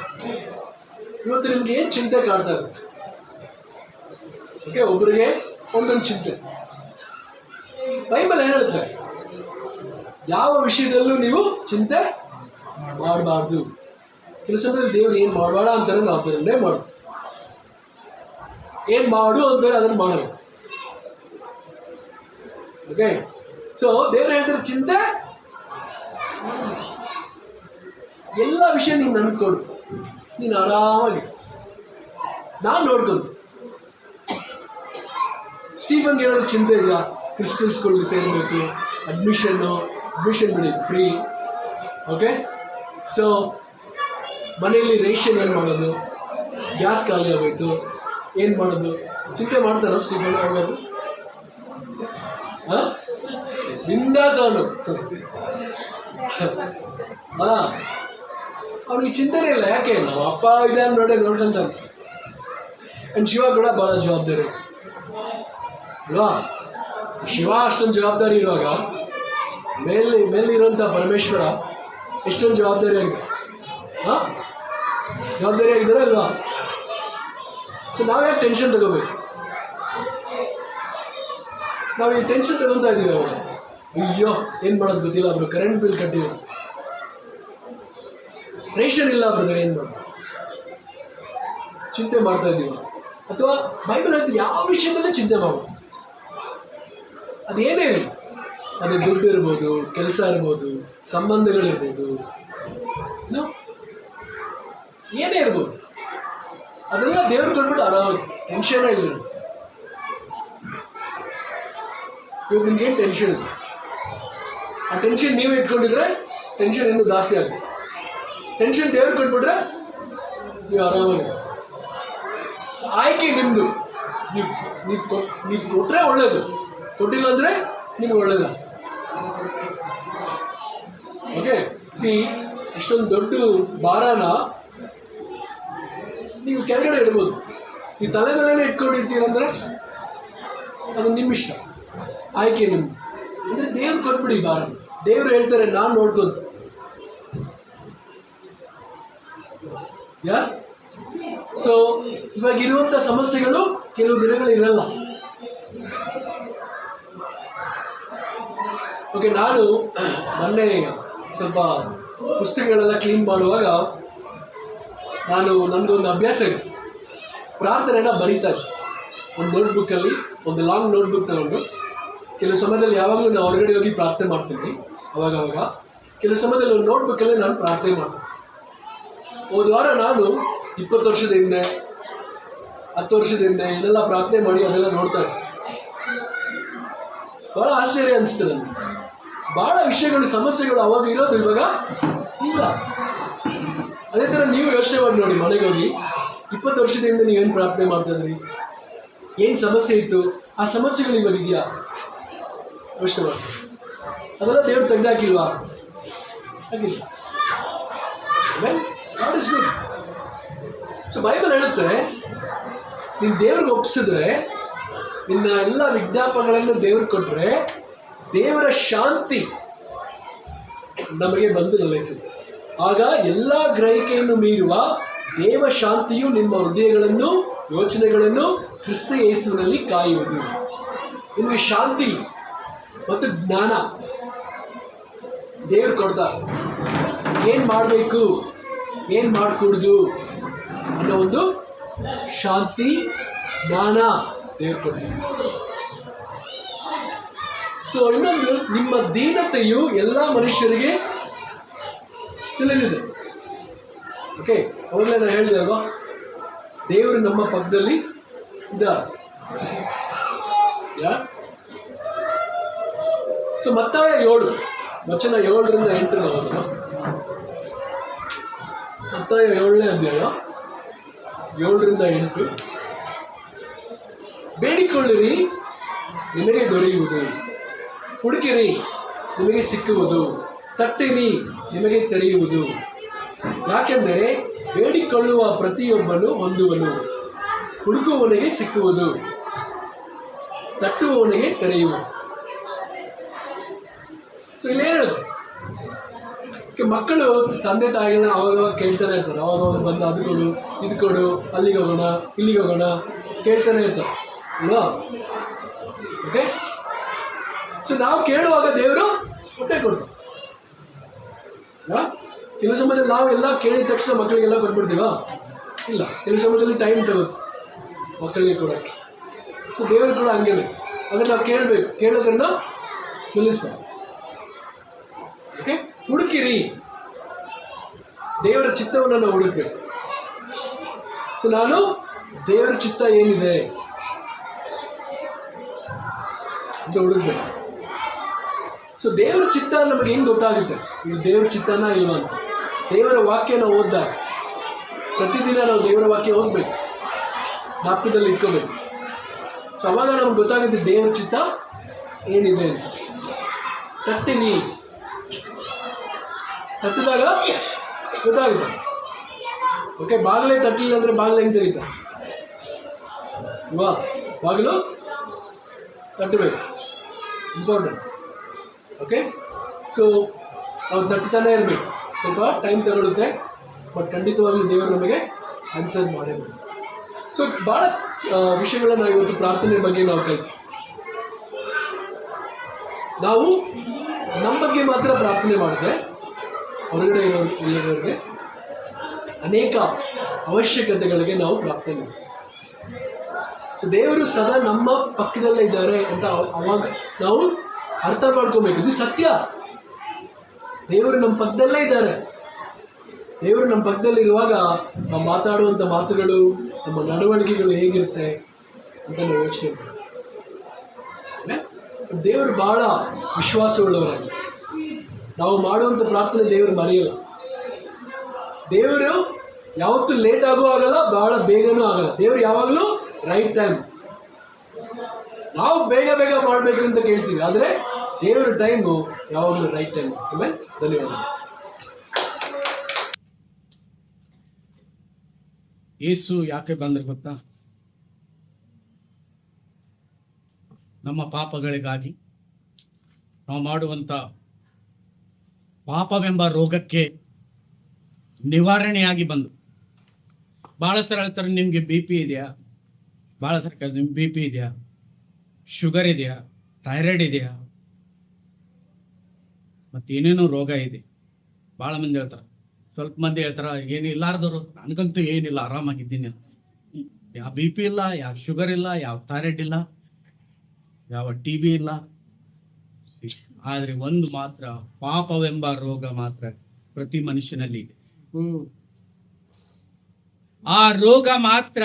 ಇವತ್ತು ನಿಮ್ಗೆ ಏನು ಚಿಂತೆ ಕಾಡ್ತಾ ಇರುತ್ತೆ? ಓಕೆ, ಒಬ್ಬರಿಗೆ ಒಂದೊಂದು ಚಿಂತೆ. ಬೈಬಲ್ ಏನು ಹೇಳುತ್ತೆ? ಯಾವ ವಿಷಯದಲ್ಲೂ ನೀವು ಚಿಂತೆ ಮಾಡಬಾರ್ದು. ಕೆಲವು ಸಮಯದಲ್ಲಿ ದೇವ್ರು ಏನು ಮಾಡಬೇಡ ಅಂತಾರೆ, ನಾವು ಅದನ್ನೇ ಮಾಡುತ್ತೆ. ಏನು ಮಾಡು ಅಂತಾರೆ, ಅದನ್ನು ಮಾಡಬೇಕು. ಓಕೆ, ಸೊ ದೇವ್ರು ಹೇಳ್ತಾರೆ ಚಿಂತೆ, ಎಲ್ಲ ವಿಷಯ ನೀನು ನನಗೆ ಕೊಡು, ನೀನು ಆರಾಮಾಗಿ ನಾನು ನೋಡ್ಕೊಂಡು. ಸ್ಟೀಫನ್ಗೆ ಏನಾದ್ರು ಚಿಂತೆ ಇದೆಯಾ? ಕ್ರಿಸ್ಟಲ್ ಸ್ಕೂಲ್ಗೆ ಸೇರಬೇಕು, ಅಡ್ಮಿಷನ್ ಬಿಡಿ ಫ್ರೀ. ಓಕೆ, ಸೊ ಮನೆಯಲ್ಲಿ ರೇಷನ್ ಏನು ಮಾಡೋದು, ಗ್ಯಾಸ್ ಖಾಲಿ ಆಗೋಯ್ತು, ಏನು ಮಾಡೋದು? ಚಿಂತೆ ಮಾಡ್ತಾರ ಸ್ಟೀಫನ್ ಹೋಗೋದು? ಹಾಂ, ಬಿಂದಾಸ್ ಅವನು. ಹಾಂ, ಅವ್ನಿಗೆ ಚಿಂತೆನೇ ಇಲ್ಲ. ಯಾಕೆ? ನಾವು ಅಪ್ಪ ಇದೆ ನೋಡ್ಕೊಂತಾನೆ. ಆ್ಯಂಡ್ ಶಿವ ಕೂಡ ಭಾಳ ಜವಾಬ್ದಾರಿ ಅಲ್ವಾ? ಶಿವ ಅಷ್ಟೊಂದು ಜವಾಬ್ದಾರಿ ಇರುವಾಗ ಮೇಲಿರುವಂಥ ಪರಮೇಶ್ವರ ಎಷ್ಟೊಂದು ಜವಾಬ್ದಾರಿ ಆಗಿದೆ. ಹಾಂ, ಜವಾಬ್ದಾರಿ ಆಗಿದ್ದಾರೆ ಅಲ್ವಾ? ಸೊ ನಾವ್ಯಾಕೆ ಟೆನ್ಷನ್ ತಗೋಬೇಕು? ನಾವು ಈ ಟೆನ್ಷನ್ ತಗೊತಾ ಇದ್ದೀವಿ ಅವಾಗ. ಅಯ್ಯೋ ಏನು ಮಾಡೋದು ಗೊತ್ತಿಲ್ಲ ಅವರು, ಕರೆಂಟ್ ಬಿಲ್ ಕಟ್ಟಿಲ್ಲ, ರೇಷನ್ ಇಲ್ಲ ಬ್ರದರ್, ಏನು ಮಾಡೋದು? ಚಿಂತೆ ಮಾಡ್ತಾ ಇದ್ದೀವ? ಅಥವಾ ಬೈಬಲ್ ಅಂತ ಯಾವ ವಿಷಯದಲ್ಲೇ ಚಿಂತೆ ಮಾಡೋದು? ಅದೇನೇ ಇರಲಿ, ಅದೇ ದುಡ್ಡು ಇರ್ಬೋದು, ಕೆಲಸ ಇರ್ಬೋದು, ಸಂಬಂಧಗಳಿರ್ಬೋದು, ಏನೇ ಇರ್ಬೋದು, ಅದೆಲ್ಲ ದೇವ್ರು ಕೊಟ್ಬಿಟ್ಟು ಆರಾಮಾಗಿ ಟೆನ್ಷನ್ ಇಲ್ಲ. ಇವಾಗ ನಿಮ್ಗೇನು ಟೆನ್ಷನ್ ಇದೆ, ಆ ಟೆನ್ಷನ್ ನೀವೇ ಇಟ್ಕೊಂಡಿದ್ರೆ ಟೆನ್ಷನ್ ಇನ್ನೂ ಜಾಸ್ತಿ ಆಗುತ್ತೆ. ಟೆನ್ಷನ್ ದೇವ್ರು ಕೊಟ್ಬಿಟ್ರೆ ನೀವು ಆರಾಮಾಗಿ. ಆಯ್ಕೆ ನಿಮ್ಮದು. ನೀವು ಕೊಟ್ಟರೆ ಒಳ್ಳೇದು, ಕೊಟ್ಟಿಲ್ಲ ಅಂದರೆ ನಿಮ್ಗೆ ಒಳ್ಳೇದ. ಓಕೆ, ಸಿ ಇಷ್ಟೊಂದು ದೊಡ್ಡ ಭಾರನ ನೀವು ಕೆಳಗಡೆ ಇಡ್ಬೋದು. ನೀವು ತಲೆ ಮೇಲೆನೇ ಇಟ್ಕೊಂಡಿರ್ತೀರಂದ್ರೆ ಅದು ನಿಮ್ಮ ಇಷ್ಟ, ಆಯ್ಕೆ ನಿಮ್ದು. ಅಂದರೆ ದೇವ್ರು ಕೊಟ್ಬಿಡಿ ಭಾರ. ದೇವ್ರು ಹೇಳ್ತಾರೆ ನಾನು ನೋಡ್ಕೊಂತ. ಸೊ ಇವಾಗಿರುವಂಥ ಸಮಸ್ಯೆಗಳು ಕೆಲವು ದಿನಗಳು ಇರಲ್ಲ. ಓಕೆ, ನಾನು ಮೊನ್ನೆ ಸ್ವಲ್ಪ ಪುಸ್ತಕಗಳೆಲ್ಲ ಕ್ಲೀನ್ ಮಾಡುವಾಗ ನನ್ನದೊಂದು ಅಭ್ಯಾಸ ಇತ್ತು, ಪ್ರಾರ್ಥನೆನ ಬರೀತಾ ಇತ್ತು. ಒಂದು ನೋಟ್ಬುಕ್ಕಲ್ಲಿ, ಒಂದು ಲಾಂಗ್ ನೋಟ್ಬುಕ್ ತಗೊಂಡು, ಕೆಲವು ಸಮಯದಲ್ಲಿ ಯಾವಾಗಲೂ ನಾನು ಹೊರಗಡೆ ಹೋಗಿ ಪ್ರಾರ್ಥನೆ ಮಾಡ್ತೀನಿ ಅವಾಗವಾಗ. ಕೆಲವು ಸಮಯದಲ್ಲಿ ಒಂದು ನೋಟ್ಬುಕ್ಕಲ್ಲಿ ನಾನು ಪ್ರಾರ್ಥನೆ ಮಾಡ್ತೀನಿ. ಹೋದ ವಾರ ನಾನು 20 ವರ್ಷದ ಹಿಂದೆ, 10 ವರ್ಷದ ಹಿಂದೆ ಇದೆಲ್ಲ ಪ್ರಾರ್ಥನೆ ಮಾಡಿ ಅದೆಲ್ಲ ನೋಡ್ತಾ ಇದ್ದೆ. ಭಾಳ ಆಶ್ಚರ್ಯ ಅನಿಸ್ತು ನನಗೆ. ಭಾಳ ವಿಷಯಗಳು, ಸಮಸ್ಯೆಗಳು ಅವಾಗ ಇರೋದು ಇವಾಗ ಇಲ್ಲ. ಅದೇ ಥರ ನೀವು ಯೋಚನೆ ಮಾಡಿ ನೋಡಿ, ಮನೆಗೆ ಹೋಗಿ 20 ವರ್ಷದಿಂದ ನೀವೇನು ಪ್ರಾರ್ಥನೆ ಮಾಡ್ತಾ ಇದ್ರಿ, ಏನು ಸಮಸ್ಯೆ ಇತ್ತು, ಆ ಸಮಸ್ಯೆಗಳು ಇವಾಗ ಇದೆಯಾ? ಯೋಚನೆ ಮಾಡಿ. ಅದೆಲ್ಲ ದೇವ್ರು ತೆಗೆದಾಕಿಲ್ವಾ? ಆಗಿಲ್ಲ. God is good. So Bible ಹೇಳುತ್ತೆ, ನೀನು ದೇವ್ರಿಗೆ ಒಪ್ಪಿಸಿದ್ರೆ, ನಿನ್ನ ಎಲ್ಲ ವಿಜ್ಞಾಪನೆಗಳನ್ನು ದೇವ್ರಿಗೆ ಕೊಟ್ಟರೆ, ದೇವರ ಶಾಂತಿ ನಮಗೆ ಬಂದು ನೆಲೆಸುತ್ತೆ. ಆಗ ಎಲ್ಲ ಗ್ರಹಿಕೆಯನ್ನು ಮೀರುವ ದೇವ ಶಾಂತಿಯು ನಿಮ್ಮ ಹೃದಯಗಳನ್ನು, ಯೋಚನೆಗಳನ್ನು ಕ್ರಿಸ್ತ ಯೇಸುವಿನಲ್ಲಿ ಕಾಯುವುದು. ನಿಮಗೆ ಶಾಂತಿ ಮತ್ತು ಜ್ಞಾನ ದೇವ್ರು ಕೊಡ್ತಾರೆ. ಏನು ಮಾಡಬೇಕು, ಏನು ಮಾಡಕೂಡ್ದು ಅನ್ನೋ ಒಂದು ಶಾಂತಿ, ಜ್ಞಾನ ದೇವ್ರು ಕೊಡ್ತಾರೆ. ಸೊ ಇನ್ನೊಂದು, ನಿಮ್ಮ ದೀನತೆಯು ಎಲ್ಲ ಮನುಷ್ಯರಿಗೆ ತಿಳಿದಿದೆ. ಓಕೆ, ಅವಾಗಲೇ ನಾನು ಹೇಳಿದೆ ಅಲ್ವಾ, ದೇವರು ನಮ್ಮ ಪಕ್ಕದಲ್ಲಿ ಇದ್ದಾರೆ. ಸೊ ಮತ್ತಾಯ 7 ವಚನ 7ರಿಂದ 8 ನಾವು ಮತ್ತಾಯ 7ನೇ ಅಧ್ಯಾಯ 7ರಿಂದ 8. ಬೇಡಿಕೊಳ್ಳಿರಿ, ನಿಮಗೆ ದೊರೆಯುವುದು, ಹುಡುಕಿರಿ, ನಿಮಗೆ ಸಿಕ್ಕುವುದು, ತಟ್ಟಿರಿ, ನಿಮಗೆ ತೆರೆಯುವುದು. ಯಾಕೆಂದರೆ ಬೇಡಿಕೊಳ್ಳುವ ಪ್ರತಿಯೊಬ್ಬನು ಹೊಂದುವನು, ಹುಡುಕುವವನಿಗೆ ಸಿಕ್ಕುವುದು, ತಟ್ಟುವವನಿಗೆ ತೆರೆಯುವುದು. ಸೊ ಇಲ್ಲೇನಿರುತ್ತೆ, ಅದಕ್ಕೆ ಮಕ್ಕಳು ತಂದೆ ತಾಯಿಗಳನ್ನ ಅವಾಗ ಕೇಳ್ತಾನೆ ಇರ್ತಾರೆ. ಅವಾಗ ಅವ್ರು ಬಂದು ಅದು ಕೊಡು, ಇದು ಕೊಡು, ಅಲ್ಲಿಗೆ ಹೋಗೋಣ, ಇಲ್ಲಿಗೆ ಹೋಗೋಣ ಕೇಳ್ತಾನೆ ಇರ್ತಾರೆ ಅಲ್ವಾ? ಓಕೆ, ಸೊ ನಾವು ಕೇಳುವಾಗ ದೇವರು ಹೊಟ್ಟೆ ಕೊಡ್ತಾರೆ. ಕೆಲವು ಸಮಯದಲ್ಲಿ ನಾವೆಲ್ಲ ಕೇಳಿದ ತಕ್ಷಣ ಮಕ್ಕಳಿಗೆಲ್ಲ ಕೊಟ್ಬಿಡ್ತೀವಾ? ಇಲ್ಲ, ಕೆಲವು ಸಮಯದಲ್ಲಿ ಟೈಮ್ ತಗೋತು ಮಕ್ಕಳಿಗೆ ಕೊಡೋಕ್ಕೆ. ಸೊ ದೇವರು ಕೂಡ ಹಂಗೇನೆ, ಅಂದರೆ ನಾವು ಕೇಳಬೇಕು, ಕೇಳೋದ್ರನ್ನ ನಿಲ್ಲಿಸ್ಬೇಕು. ಓಕೆ, ಹುಡುಕಿರಿ, ದೇವರ ಚಿತ್ತವನ್ನು ನಾವು ಹುಡುಕ್ಬೇಕು. ಸೊ ನಾನು ದೇವರ ಚಿತ್ತ ಏನಿದೆ ಅಂತ ಹುಡುಕ್ಬೇಕು. ಸೊ ದೇವರ ಚಿತ್ತ ನಮಗೆ ಹೆಂಗೆ ಗೊತ್ತಾಗುತ್ತೆ ಇದು ದೇವರ ಚಿತ್ತನ ಇಲ್ವಾ ಅಂತ? ದೇವರ ವಾಕ್ಯನ ಓದಿದಾಗ ಪ್ರತಿದಿನ ನಾವು ದೇವರ ವಾಕ್ಯ ಓದಬೇಕು, ಜ್ಞಾಪಕದಲ್ಲಿ ಇಟ್ಕೋಬೇಕು. ಸೊ ಅವಾಗ ನಮ್ಗೆ ಗೊತ್ತಾಗುತ್ತೆ ದೇವರ ಚಿತ್ತ ಏನಿದೆ ಅಂತ. ತಟ್ಟಿನಿ, ತಟ್ಟಿದಾಗ ಗೊತ್ತಾಗುತ್ತೆ. ಓಕೆ, ಬಾಗಿಲೇ ತಟ್ಟಲಿಲ್ಲ ಅಂದರೆ ಬಾಗಿಲು ಹೆಂಗೆ ತೆರೀತಾ ಅಲ್ವಾ? ಬಾಗಿಲು ತಟ್ಟಬೇಕು, ಇಂಪಾರ್ಟೆಂಟ್. ಓಕೆ, ಸೊ ನಾವು ತಟ್ಟತಾನೆ ಇರಬೇಕು. ಸ್ವಲ್ಪ ಟೈಮ್ ತಗೊಳುತ್ತೆ, ಬಟ್ ಖಂಡಿತವಾಗ್ಲೂ ದೇವರು ನಮಗೆ ಆನ್ಸರ್ ಮಾಡೇಬೇಕು. ಸೊ ಭಾಳ ವಿಷಯಗಳನ್ನ ನಾವು ಇವತ್ತು ಪ್ರಾರ್ಥನೆ ಬಗ್ಗೆ ನಾವು ಕಲಿತೀವಿ. ನಾವು ನಮ್ಮ ಬಗ್ಗೆ ಮಾತ್ರ ಪ್ರಾರ್ಥನೆ ಮಾಡಿದೆ, ಹೊರಗಡೆ ಇರೋರಿಗೆ ಅನೇಕ ಅವಶ್ಯಕತೆಗಳಿಗೆ ನಾವು ಪ್ರಾರ್ಥನೆ ಮಾಡ್ತೀವಿ. ಸೊ ದೇವರು ಸದಾ ನಮ್ಮ ಪಕ್ಕದಲ್ಲೇ ಇದ್ದಾರೆ ಅಂತ ಅವಾಗ ನಾವು ಅರ್ಥ ಮಾಡ್ಕೋಬೇಕು. ಇದು ಸತ್ಯ, ದೇವರು ನಮ್ಮ ಪಕ್ಕದಲ್ಲೇ ಇದ್ದಾರೆ. ದೇವರು ನಮ್ಮ ಪಕ್ಕದಲ್ಲಿರುವಾಗ ನಾವು ಮಾತಾಡುವಂಥ ಮಾತುಗಳು, ನಮ್ಮ ನಡವಳಿಕೆಗಳು ಹೇಗಿರುತ್ತೆ ಅಂತ ನಾವು ಯೋಚನೆ ಮಾಡ್ತೀವಿ. ದೇವರು ಭಾಳ ವಿಶ್ವಾಸವುಳ್ಳವರಾಗಿ ನಾವು ಮಾಡುವಂಥ ಪ್ರಾರ್ಥನೆ ದೇವರು ಮರೆಯಲ್ಲ. ದೇವರು ಯಾವತ್ತೂ ಲೇಟ್ ಆಗೂ ಆಗಲ್ಲ, ಭಾಳ ಬೇಗನೂ ಆಗಲ್ಲ. ದೇವರು ಯಾವಾಗಲೂ ರೈಟ್ ಟೈಮ್. ನಾವು ಬೇಗ ಬೇಗ ಮಾಡಬೇಕು ಅಂತ ಕೇಳ್ತೀವಿ, ಆದರೆ ದೇವರ ಟೈಮು ಯಾವಾಗಲೂ ರೈಟ್ ಟೈಮ್. ಆಮೇಲೆ ಧನ್ಯವಾದ. ಯೇಸು ಯಾಕೆ ಬಂದ್ರೆ ಗೊತ್ತಾ? ನಮ್ಮ ಪಾಪಗಳಿಗಾಗಿ, ನಾವು ಮಾಡುವಂಥ ಪಾಪವೆಂಬ ರೋಗಕ್ಕೆ ನಿವಾರಣೆಯಾಗಿ ಬಂದು. ಭಾಳ ಸಲ ಹೇಳ್ತಾರೆ, ನಿಮಗೆ ಬಿ ಪಿ ಇದೆಯಾ? ಭಾಳ ಸಲ ನಿಮ್ಗೆ ಬಿ ಪಿ ಇದೆಯಾ, ಶುಗರ್ ಇದೆಯಾ, ಥೈರಾಯ್ಡ್ ಇದೆಯಾ, ಮತ್ತೇನೇನೋ ರೋಗ ಇದೆ. ಭಾಳ ಮಂದಿ ಹೇಳ್ತಾರೆ. ಸ್ವಲ್ಪ ಮಂದಿ ಹೇಳ್ತಾರೆ ಏನಿಲ್ಲಾರ್ದವರು, ನನಗಂತೂ ಏನಿಲ್ಲ, ಆರಾಮಾಗಿದ್ದೀನಿ. ಯಾವ ಬಿ ಪಿ ಇಲ್ಲ, ಯಾವ ಶುಗರ್ ಇಲ್ಲ, ಯಾವ ಥೈರಾಯ್ಡ್ ಇಲ್ಲ, ಯಾವ ಟಿ ಬಿ ಇಲ್ಲ. ಆದರೆ ಒಂದು ಮಾತ್ರ, ಪಾಪವೆಂಬ ರೋಗ ಮಾತ್ರ ಪ್ರತಿ ಮನುಷ್ಯನಲ್ಲಿ ಇದೆ. ಆ ರೋಗ ಮಾತ್ರ,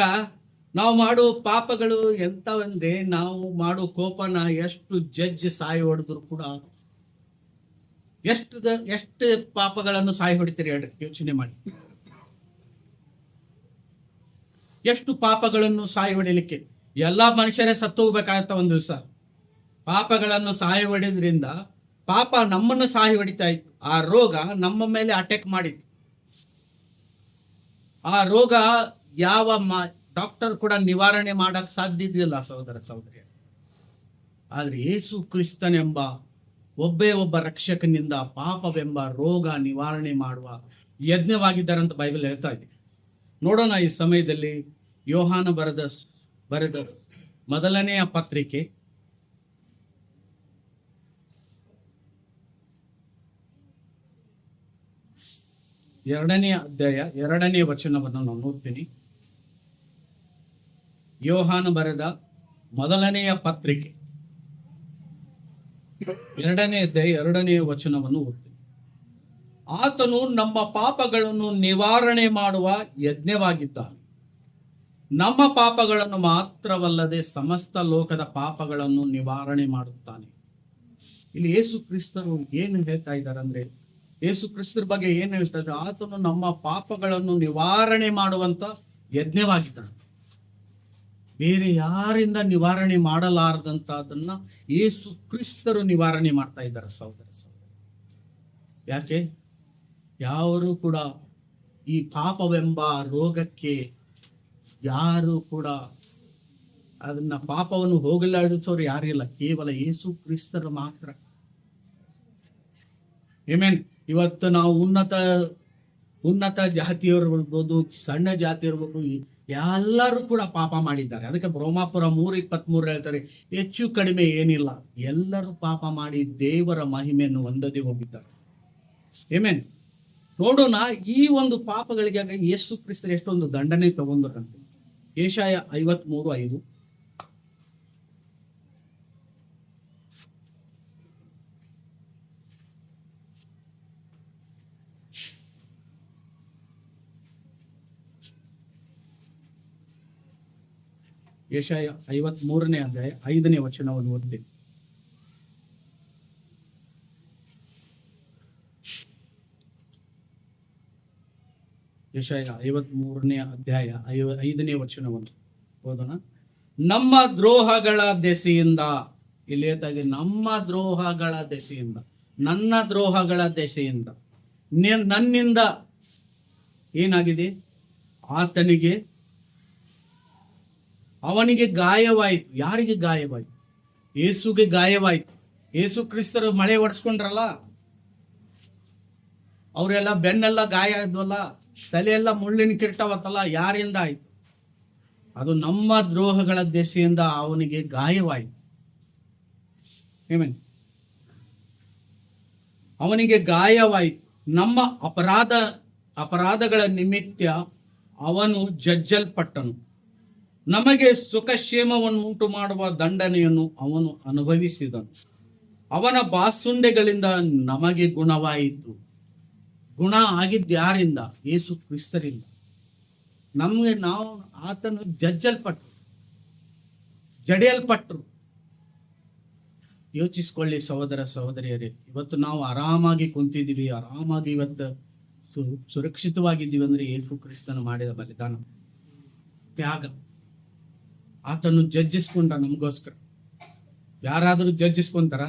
ನಾವು ಮಾಡೋ ಪಾಪಗಳು ಎಂಥವಂದ್ರೆ, ನಾವು ಮಾಡೋ ಕೋಪನ ಎಷ್ಟು ಜಡ್ಜ್ ಸಾಯಿ ಹೊಡೆದ್ರು ಕೂಡ, ಎಷ್ಟು ಪಾಪಗಳನ್ನು ಸಾಯಿ ಹೊಡಿತೀರಿ ಹೇಳ್ರಿ, ಯೋಚನೆ ಮಾಡಿ. ಎಷ್ಟು ಪಾಪಗಳನ್ನು ಸಾಯಿ ಹೊಡಿಲಿಕ್ಕೆ, ಎಲ್ಲ ಮನುಷ್ಯರೇ ಸತ್ತು ಹೋಗ್ಬೇಕಾಗತ್ತ ಒಂದು ದಿವಸ. ಪಾಪಗಳನ್ನು ಸಾಯಿ ಹೊಡೆದ್ರಿಂದ ಪಾಪ ನಮ್ಮನ್ನು ಸಾಯಿ ಹೊಡಿತಾ ಇತ್ತು. ಆ ರೋಗ ನಮ್ಮ ಮೇಲೆ ಅಟ್ಯಾಕ್ ಮಾಡಿತ್ತು. ಆ ರೋಗ ಯಾವ ಡಾಕ್ಟರ್ ಕೂಡ ನಿವಾರಣೆ ಮಾಡಕ್ ಸಾಧ್ಯ ಇದೆಯಲ್ಲ ಸಹೋದರ ಸಹೋದರಿ. ಆದ್ರೆ ಯೇಸು ಕ್ರಿಸ್ತನೆಂಬ ಒಬ್ಬೇ ಒಬ್ಬ ರಕ್ಷಕನಿಂದ ಪಾಪವೆಂಬ ರೋಗ ನಿವಾರಣೆ ಮಾಡುವ ಯಜ್ಞವಾಗಿದ್ದಾರೆ ಅಂತ ಬೈಬಲ್ ಹೇಳ್ತಾ ಇದೆ. ನೋಡೋಣ ಈ ಸಮಯದಲ್ಲಿ ಯೋಹಾನ ಬರೆದ ಮೊದಲನೆಯ ಪತ್ರಿಕೆ 2ನೇ ಅಧ್ಯಾಯ 2ನೇ ವಚನವನ್ನು ನಾವು ನೋಡ್ತೀನಿ. ಯೋಹಾನ ಬರೆದ ಮೊದಲನೆಯ ಪತ್ರಿಕೆ 2ನೇ ಅಧ್ಯಾಯ 2ನೇ ವಚನವನ್ನು ಓದ್ತೀನಿ. ಆತನು ನಮ್ಮ ಪಾಪಗಳನ್ನು ನಿವಾರಣೆ ಮಾಡುವ ಯಜ್ಞವಾಗಿದ್ದಾನೆ. ನಮ್ಮ ಪಾಪಗಳನ್ನು ಮಾತ್ರವಲ್ಲದೆ ಸಮಸ್ತ ಲೋಕದ ಪಾಪಗಳನ್ನು ನಿವಾರಣೆ ಮಾಡುತ್ತಾನೆ. ಇಲ್ಲಿ ಯೇಸು ಕ್ರಿಸ್ತರು ಏನು ಹೇಳ್ತಾ ಇದ್ದಾರೆ ಅಂದ್ರೆ, ಯೇಸು ಕ್ರಿಸ್ತರ ಬಗ್ಗೆ ಏನು ಹೇಳ್ತಾ ಇದ್ದಾರೆ? ಆತನು ನಮ್ಮ ಪಾಪಗಳನ್ನು ನಿವಾರಣೆ ಮಾಡುವಂತ ಯಜ್ಞವಾಗಿದ್ದಾನೆ. ಬೇರೆ ಯಾರಿಂದ ನಿವಾರಣೆ ಮಾಡಲಾರದಂತ ಅದನ್ನ ಯೇಸು ಕ್ರಿಸ್ತರು ನಿವಾರಣೆ ಮಾಡ್ತಾ ಇದ್ದಾರೆ ಸಹೋದರ ಸಹೋದರಿ. ಯಾಕೆ? ಯಾರು ಕೂಡ ಈ ಪಾಪವೆಂಬ ರೋಗಕ್ಕೆ ಯಾರು ಕೂಡ ಅದನ್ನ ಪಾಪವನ್ನು ಹೋಗಲಾಡಿಸೋರು ಯಾರಿಲ್ಲ, ಕೇವಲ ಯೇಸು ಕ್ರಿಸ್ತರು ಮಾತ್ರ. ಆಮೆನ್. ಇವತ್ತು ನಾವು ಉನ್ನತ ಜಾತಿಯವರು ಇರ್ಬೋದು, ಸಣ್ಣ ಜಾತಿ ಇರ್ಬೋದು, ಎಲ್ಲರೂ ಕೂಡ ಪಾಪ ಮಾಡಿದ್ದಾರೆ. ಅದಕ್ಕೆ ಬ್ರಹ್ಮಾಪುರ 3:23 ಹೇಳ್ತಾರೆ, ಹೆಚ್ಚು ಕಡಿಮೆ ಏನಿಲ್ಲ, ಎಲ್ಲರೂ ಪಾಪ ಮಾಡಿ ದೇವರ ಮಹಿಮೆಯನ್ನು ಹೊಂದದೆ ಹೋಗಿದ್ದಾರೆ. ಆಮೆನ್. ನೋಡೋಣ, ಈ ಒಂದು ಪಾಪಗಳಿಗೆ ಯೇಸು ಕ್ರಿಸ್ತರು ಎಷ್ಟೊಂದು ದಂಡನೆ ತಗೊಂಡ್ರಂತೆ. ಯೆಶಾಯ 53:5. ಯೆಶಾಯ 53ನೇ ಅಧ್ಯಾಯ 5ನೇ ವಚನವನ್ನು ಓದಿ. ಯೆಶಾಯ 53ನೇ ಅಧ್ಯಾಯ 5ನೇ ವಚನವನ್ನು ಓದೋಣ. ನಮ್ಮ ದ್ರೋಹಗಳ ದೆಸೆಯಿಂದ, ಇಲ್ಲಿ ಹೇಳ್ತಾ ಇದೆ, ನಮ್ಮ ದ್ರೋಹಗಳ ದೆಸೆಯಿಂದ, ನನ್ನ ದ್ರೋಹಗಳ ದೆಸೆಯಿಂದ ನನ್ನಿಂದ ಏನಾಗಿದೆ, ಅವನಿಗೆ ಗಾಯವಾಯಿತು. ಯಾರಿಗೆ ಗಾಯವಾಯಿತು? ಯೇಸುಗೆ ಗಾಯವಾಯಿತು. ಯೇಸು ಕ್ರಿಸ್ತರು ಮಳೆ ಹೊಡೆಸ್ಕೊಂಡ್ರಲ್ಲ, ಅವರೆಲ್ಲ ಬೆನ್ನೆಲ್ಲ ಗಾಯ ಆದ್ವಲ್ಲ, ತಲೆಯೆಲ್ಲ ಮುಳ್ಳಿನ ಕಿರೀಟವತ್ತಲ್ಲ, ಯಾರಿಂದ ಆಯ್ತು? ಅದು ನಮ್ಮ ದ್ರೋಹಗಳ ದೆಸೆಯಿಂದ ಅವನಿಗೆ ಗಾಯವಾಯಿತು. ಅವನಿಗೆ ಗಾಯವಾಯಿತು. ನಮ್ಮ ಅಪರಾಧಗಳ ನಿಮಿತ್ತ ಅವನು ಜಜ್ಜಲ್ಪಟ್ಟನು. ನಮಗೆ ಸುಖಕ್ಷೇಮವನ್ನು ಉಂಟು ಮಾಡುವ ದಂಡನೆಯನ್ನು ಅವನು ಅನುಭವಿಸಿದನು. ಅವನ ಬಾಸುಂಡೆಗಳಿಂದ ನಮಗೆ ಗುಣವಾಯಿತು. ಗುಣ ಆಗಿದ್ದು ಯಾರಿಂದ? ಯೇಸು ಕ್ರಿಸ್ತರಿಂದ. ನಾವು ಆತನು ಜಡಿಯಲ್ಪಟ್ರು. ಯೋಚಿಸ್ಕೊಳ್ಳಿ ಸಹೋದರ ಸಹೋದರಿಯರೇ, ಇವತ್ತು ನಾವು ಆರಾಮಾಗಿ ಕುಂತಿದ್ದೀವಿ, ಆರಾಮಾಗಿ ಇವತ್ತು ಸುರಕ್ಷಿತವಾಗಿದ್ದೀವಿ ಅಂದ್ರೆ ಯೇಸು ಕ್ರಿಸ್ತನು ಮಾಡಿದ ಬಲಿದಾನ, ತ್ಯಾಗ. ಆತನು ಜಡ್ಜಿಸ್ಕೊಂಡ ನಮಗೋಸ್ಕರ. ಯಾರಾದರೂ ಜಡ್ಜಿಸ್ಕೊಂತಾರ?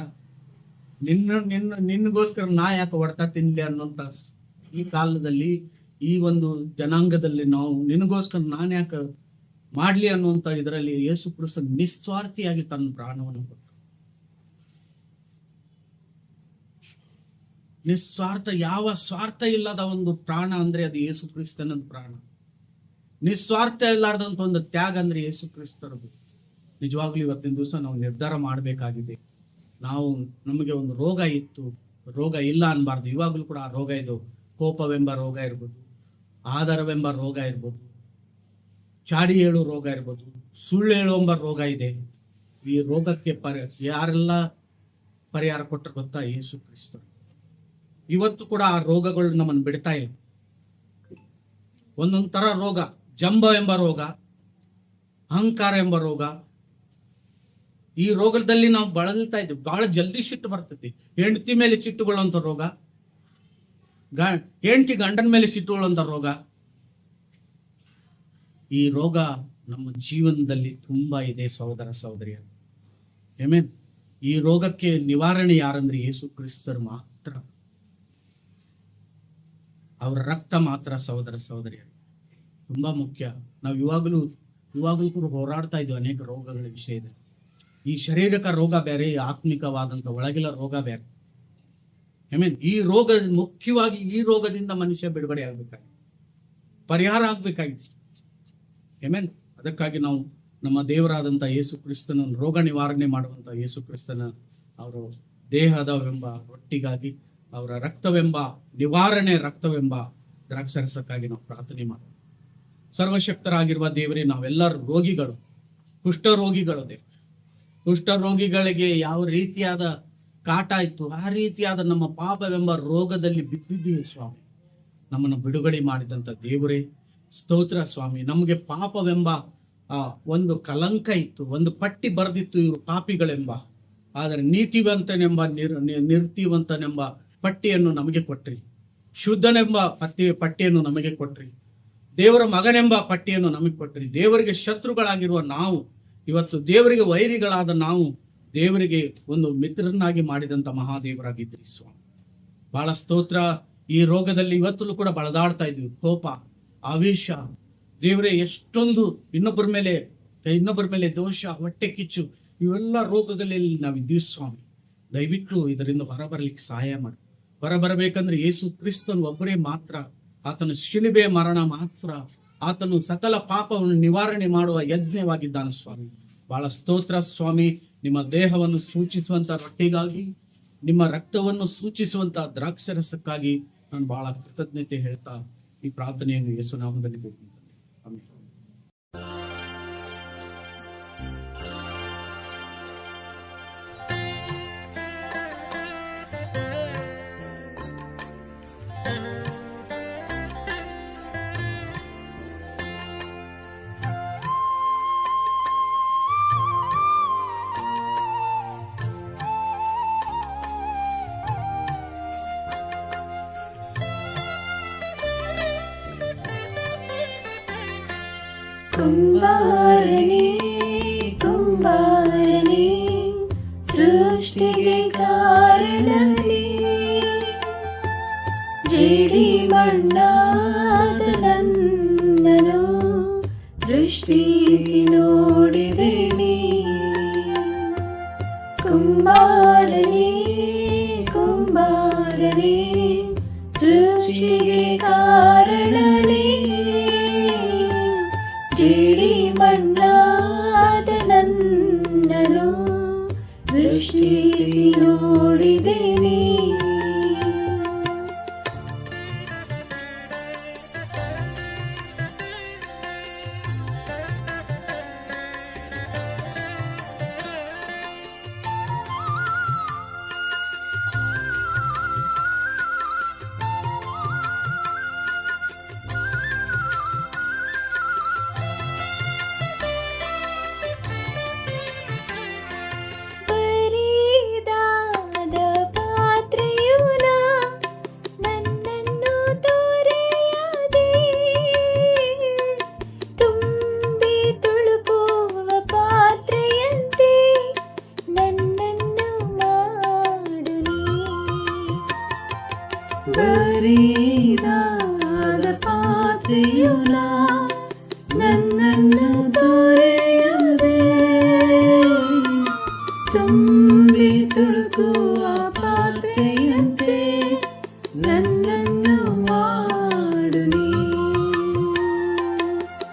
ನಿನ್ನಗೋಸ್ಕರ ನಾ ಯಾಕೆ ಹೊಡ್ತಾ ತಿನ್ಲಿ ಅನ್ನೋಂಥ ಈ ಕಾಲದಲ್ಲಿ, ಈ ಒಂದು ಜನಾಂಗದಲ್ಲಿ ನಾವು ನಿನಗೋಸ್ಕರ ನಾನು ಯಾಕೆ ಮಾಡ್ಲಿ ಅನ್ನುವಂಥ ಇದರಲ್ಲಿ ಯೇಸು ಕ್ರಿಸ್ತ ನಿಸ್ವಾರ್ಥಿಯಾಗಿ ತನ್ನ ಪ್ರಾಣವನ್ನು ಕೊಟ್ಟು, ನಿಸ್ವಾರ್ಥ, ಯಾವ ಸ್ವಾರ್ಥ ಇಲ್ಲದ ಒಂದು ಪ್ರಾಣ ಅಂದ್ರೆ ಅದು ಯೇಸು ಕ್ರಿಸ್ತನ ಪ್ರಾಣ. ನಿಸ್ವಾರ್ಥ ಇಲ್ಲಾರ್ದಂತ ಒಂದು ತ್ಯಾಗ ಅಂದ್ರೆ ಯೇಸು ಕ್ರಿಸ್ತರದು. ನಿಜವಾಗ್ಲೂ ಇವತ್ತಿನ ದಿವಸ ನಾವು ನಿರ್ಧಾರ ಮಾಡಬೇಕಾಗಿದೆ. ನಮಗೆ ಒಂದು ರೋಗ ಇತ್ತು, ರೋಗ ಇಲ್ಲ ಅನ್ಬಾರ್ದು. ಇವಾಗಲೂ ಕೂಡ ಆ ರೋಗ ಇದು. ಕೋಪವೆಂಬ ರೋಗ ಇರ್ಬೋದು, ಆಧಾರವೆಂಬ ರೋಗ ಇರ್ಬೋದು, ಚಾಡಿ ಹೇಳೋ ರೋಗ ಇರ್ಬೋದು, ಸುಳ್ಳು ಹೇಳುವಂಬ ರೋಗ ಇದೆ. ಈ ರೋಗಕ್ಕೆ ಯಾರೆಲ್ಲ ಪರಿಹಾರ ಕೊಟ್ಟರು ಗೊತ್ತಾ? ಯೇಸು ಕ್ರಿಸ್ತರು. ಇವತ್ತು ಕೂಡ ಆ ರೋಗಗಳು ನಮ್ಮನ್ನು ಬಿಡ್ತಾ ಇಲ್ಲ. ಒಂದೊಂದು ತರ ರೋಗ, ಜಂಬ ಎಂಬ ರೋಗ, ಅಹಂಕಾರ ಎಂಬ ರೋಗ, ಈ ರೋಗದಲ್ಲಿ ನಾವು ಬಳಲ್ತಾ ಇದ್ದೀವಿ. ಬಹಳ ಜಲ್ದಿ ಸಿಟ್ಟು ಬರ್ತೈತಿ. ಹೆಂಡತಿ ಮೇಲೆ ಸಿಟ್ಟುಕೊಳ್ಳುವಂಥ ರೋಗ, ಹೆಂಡತಿ ಗಂಡನ ಮೇಲೆ ಸಿಟ್ಟುಕೊಳ್ಳುವಂಥ ರೋಗ. ಈ ರೋಗ ನಮ್ಮ ಜೀವನದಲ್ಲಿ ತುಂಬಾ ಇದೆ ಸಹೋದರ ಸಹೋದರಿಯರು. ಆಮೆನ್. ಈ ರೋಗಕ್ಕೆ ನಿವಾರಣೆ ಯಾರಂದ್ರೆ ಯೇಸು ಕ್ರಿಸ್ತರು ಮಾತ್ರ. ಅವರ ರಕ್ತ ಮಾತ್ರ ಸಹೋದರ ಸಹೋದರಿಯರು ತುಂಬಾ ಮುಖ್ಯ. ನಾವು ಇವಾಗಲೂ ಕೂಡ ಹೋರಾಡ್ತಾ ಇದ್ವಿ ಅನೇಕ ರೋಗಗಳ ವಿಷಯದಲ್ಲಿ. ಈ ಶಾರೀರಿಕ ರೋಗ ಬೇರೆ, ಆತ್ಮಿಕವಾದಂಥ ಒಳಗಿನ ರೋಗ ಬೇರೆ. ಆಮೇನ್. ಈ ರೋಗ ಮುಖ್ಯವಾಗಿ, ಈ ರೋಗದಿಂದ ಮನುಷ್ಯ ಬಿಡುಗಡೆ ಆಗ್ಬೇಕಾಗಿದೆ, ಪರಿಹಾರ ಆಗ್ಬೇಕಾಗಿದೆ. ಆಮೇನ್. ಅದಕ್ಕಾಗಿ ನಾವು ನಮ್ಮ ದೇವರಾದಂಥ ಯೇಸು ಕ್ರಿಸ್ತನ ರೋಗ ನಿವಾರಣೆ ಮಾಡುವಂಥ ಯೇಸು ಕ್ರಿಸ್ತನ ಅವರು ದೇಹದವೆಂಬ ರೊಟ್ಟಿಗಾಗಿ, ಅವರ ರಕ್ತವೆಂಬ ನಿವಾರಣೆ ರಕ್ತವೆಂಬ ದ್ರಾಕ್ಷರಸಕ್ಕಾಗಿ ನಾವು ಪ್ರಾರ್ಥನೆ ಮಾಡೋಣ. ಸರ್ವಶಕ್ತರಾಗಿರುವ ದೇವರೇ, ನಾವೆಲ್ಲರೂ ರೋಗಿಗಳು, ಕುಷ್ಠರೋಗಿಗಳು. ದೇವ, ಕುಷ್ಠರೋಗಿಗಳಿಗೆ ಯಾವ ರೀತಿಯಾದ ಕಾಟ ಇತ್ತು, ಆ ರೀತಿಯಾದ ನಮ್ಮ ಪಾಪವೆಂಬ ರೋಗದಲ್ಲಿ ಬಿದ್ದಿದ್ದೀವಿ ಸ್ವಾಮಿ. ನಮ್ಮನ್ನು ಬಿಡುಗಡೆ ಮಾಡಿದಂಥ ದೇವರೇ ಸ್ತೋತ್ರ ಸ್ವಾಮಿ. ನಮಗೆ ಪಾಪವೆಂಬ ಒಂದು ಕಲಂಕ ಇತ್ತು, ಒಂದು ಪಟ್ಟಿ ಬರೆದಿತ್ತು, ಇವರು ಪಾಪಿಗಳೆಂಬ. ಆದರೆ ನೀತಿವಂತನೆಂಬ ನಿರ್ತಿವಂತನೆಂಬ ಪಟ್ಟಿಯನ್ನು ನಮಗೆ ಕೊಟ್ರಿ. ಶುದ್ಧನೆಂಬ ಪಟ್ಟಿಯನ್ನು ನಮಗೆ ಕೊಟ್ರಿ. ದೇವರ ಮಗನೆಂಬ ಪಟ್ಟಿಯನ್ನು ನಮಗೆ ಕೊಟ್ರಿ. ದೇವರಿಗೆ ಶತ್ರುಗಳಾಗಿರುವ ನಾವು ಇವತ್ತು ದೇವರಿಗೆ ವೈರಿಗಳಾದ ನಾವು ದೇವರಿಗೆ ಒಂದು ಮಿತ್ರನಾಗಿ ಮಾಡಿದಂಥ ಮಹಾದೇವರಾಗಿದ್ರಿ ಸ್ವಾಮಿ. ಬಹಳ ಸ್ತೋತ್ರ. ಈ ರೋಗದಲ್ಲಿ ಇವತ್ತೂ ಕೂಡ ಬಳದಾಡ್ತಾ ಇದ್ವಿ. ಕೋಪ, ಆವೇಶ, ದೇವರೇ ಎಷ್ಟೊಂದು ಇನ್ನೊಬ್ಬರ ಮೇಲೆ ದೋಷ, ಹೊಟ್ಟೆ ಕಿಚ್ಚು, ಇವೆಲ್ಲ ರೋಗಗಳಲ್ಲಿ ನಾವಿದ್ದೀವಿ ಸ್ವಾಮಿ. ದಯವಿಟ್ಟು ಇದರಿಂದ ಹೊರಬರಲಿಕ್ಕೆ ಸಹಾಯ ಮಾಡಿ. ಹೊರಬರಬೇಕಂದ್ರೆ ಯೇಸು ಕ್ರಿಸ್ತನು ಒಬ್ಬರೇ ಮಾತ್ರ. ಆತನು ಶಿಲುಬೆ ಮರಣ ಮಾತ್ರ. ಆತನು ಸಕಲ ಪಾಪವನ್ನು ನಿವಾರಣೆ ಮಾಡುವ ಯಜ್ಞವಾಗಿದ್ದಾನೆ ಸ್ವಾಮಿ. ಬಹಳ ಸ್ತೋತ್ರ ಸ್ವಾಮಿ. ನಿಮ್ಮ ದೇಹವನ್ನು ಸೂಚಿಸುವಂತ ರೊಟ್ಟಿಗಾಗಿ, ನಿಮ್ಮ ರಕ್ತವನ್ನು ಸೂಚಿಸುವಂತ ದ್ರಾಕ್ಷರಸಕ್ಕಾಗಿ ನಾನು ಬಹಳ ಕೃತಜ್ಞತೆ ಹೇಳ್ತಾ ಈ ಪ್ರಾರ್ಥನೆಯನ್ನು ಯೇಸು ನಾಮದಲ್ಲಿ ಬೇಡ್ಕೊಳ್ತೇನೆ. ಆಮೆನ್. ಕುಂಬಾರನೇ ಕುಂಬಾರನೇ ಸೃಷ್ಟಿಗೆ ಕಾರಣನೇ, ಜೇಡಿ ಮಣ್ಣಾದ ನನ್ನನು ದೃಷ್ಟಿಸಿ ನೋಡಿದೆನಿ. ಕುಂಬಾರನೇ ಕುಂಬಾರನೇ ಸೃಷ್ಟಿಗೆ ಕಾರಣನೇ, ಜೇಡಿ ಮಣ್ಣಾದ ನನ್ನನು ದೃಷ್ಟಿಸಿ ನೋಡಿದೆನಿ. ಬರಿದಾದ ಪಾತ್ರೆಯುನ ನನ್ನನ್ನು ತೊರೆಯದೆ, ತುಂಬಿ ತುಳುಕುವ ಪಾತ್ರೆಯಂತೆ ನನ್ನನ್ನು ಮಾಡು ನೀ.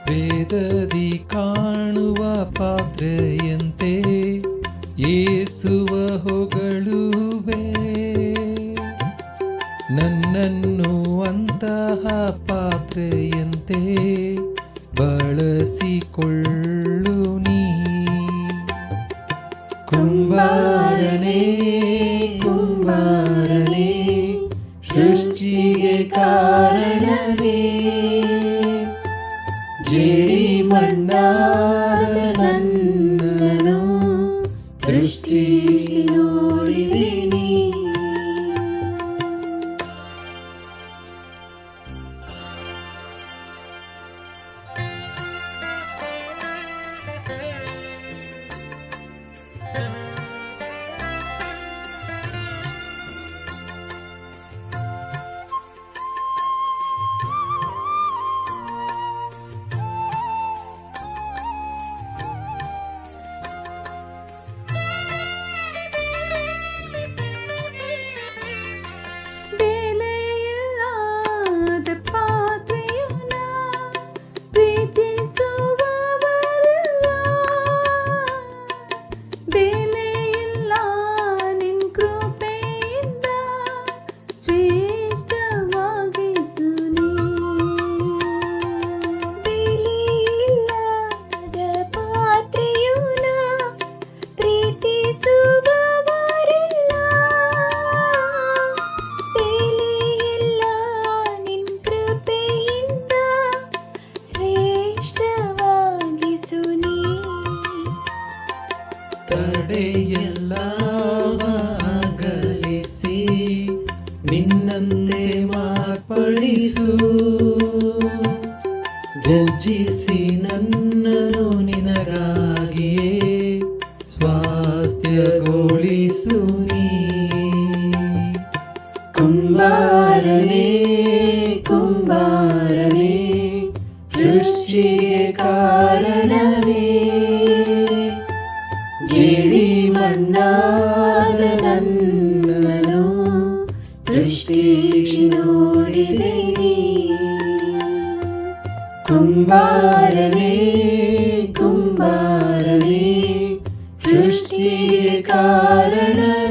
ವೇದದಿ ಕಾಣುವ ಪಾತ್ರೆಯಂತೆ ಯೇಸುವ ಹೊಗಳುವೆ, ನನ್ನನ್ನು ಅಂತಹ ಪಾತ್ರೆಯಂತೆ ಬಳಸಿಕೊಳ್ಳು ನೀ. ಕುಂಬಾರನೇ ಕುಂಬಾರನೇ ಸೃಷ್ಟಿಗೆ ಕಾರಣನೇ, ಜೇಡಿ ಮಣ್ಣಾದ ನನ್ನನು ದೃಷ್ಟಿಸಿ ನೋಡಿದೆನಿ. ತಡೆಯೆಲ್ಲವಾಗಲಿಸಿ ನಿನ್ನಂತೆ ಮಾರ್ಪಡಿಸು, ಜಜ್ಜಿಸಿ ನನ್ನನು ನಿನಗಾಗಿಯೇ ಸ್ವಾಸ್ಥ್ಯಗೊಳಿಸು ನೀ. ಕುಂಬಾರನೇ ಕುಂಬಾರನೇ ಸೃಷ್ಟಿಗೆ ಕಾರಣನೇ, ಜೇಡಿ ಮಣ್ಣಾದ ನನ್ನನು ದೃಷ್ಟಿ ಕಾರಣವೇ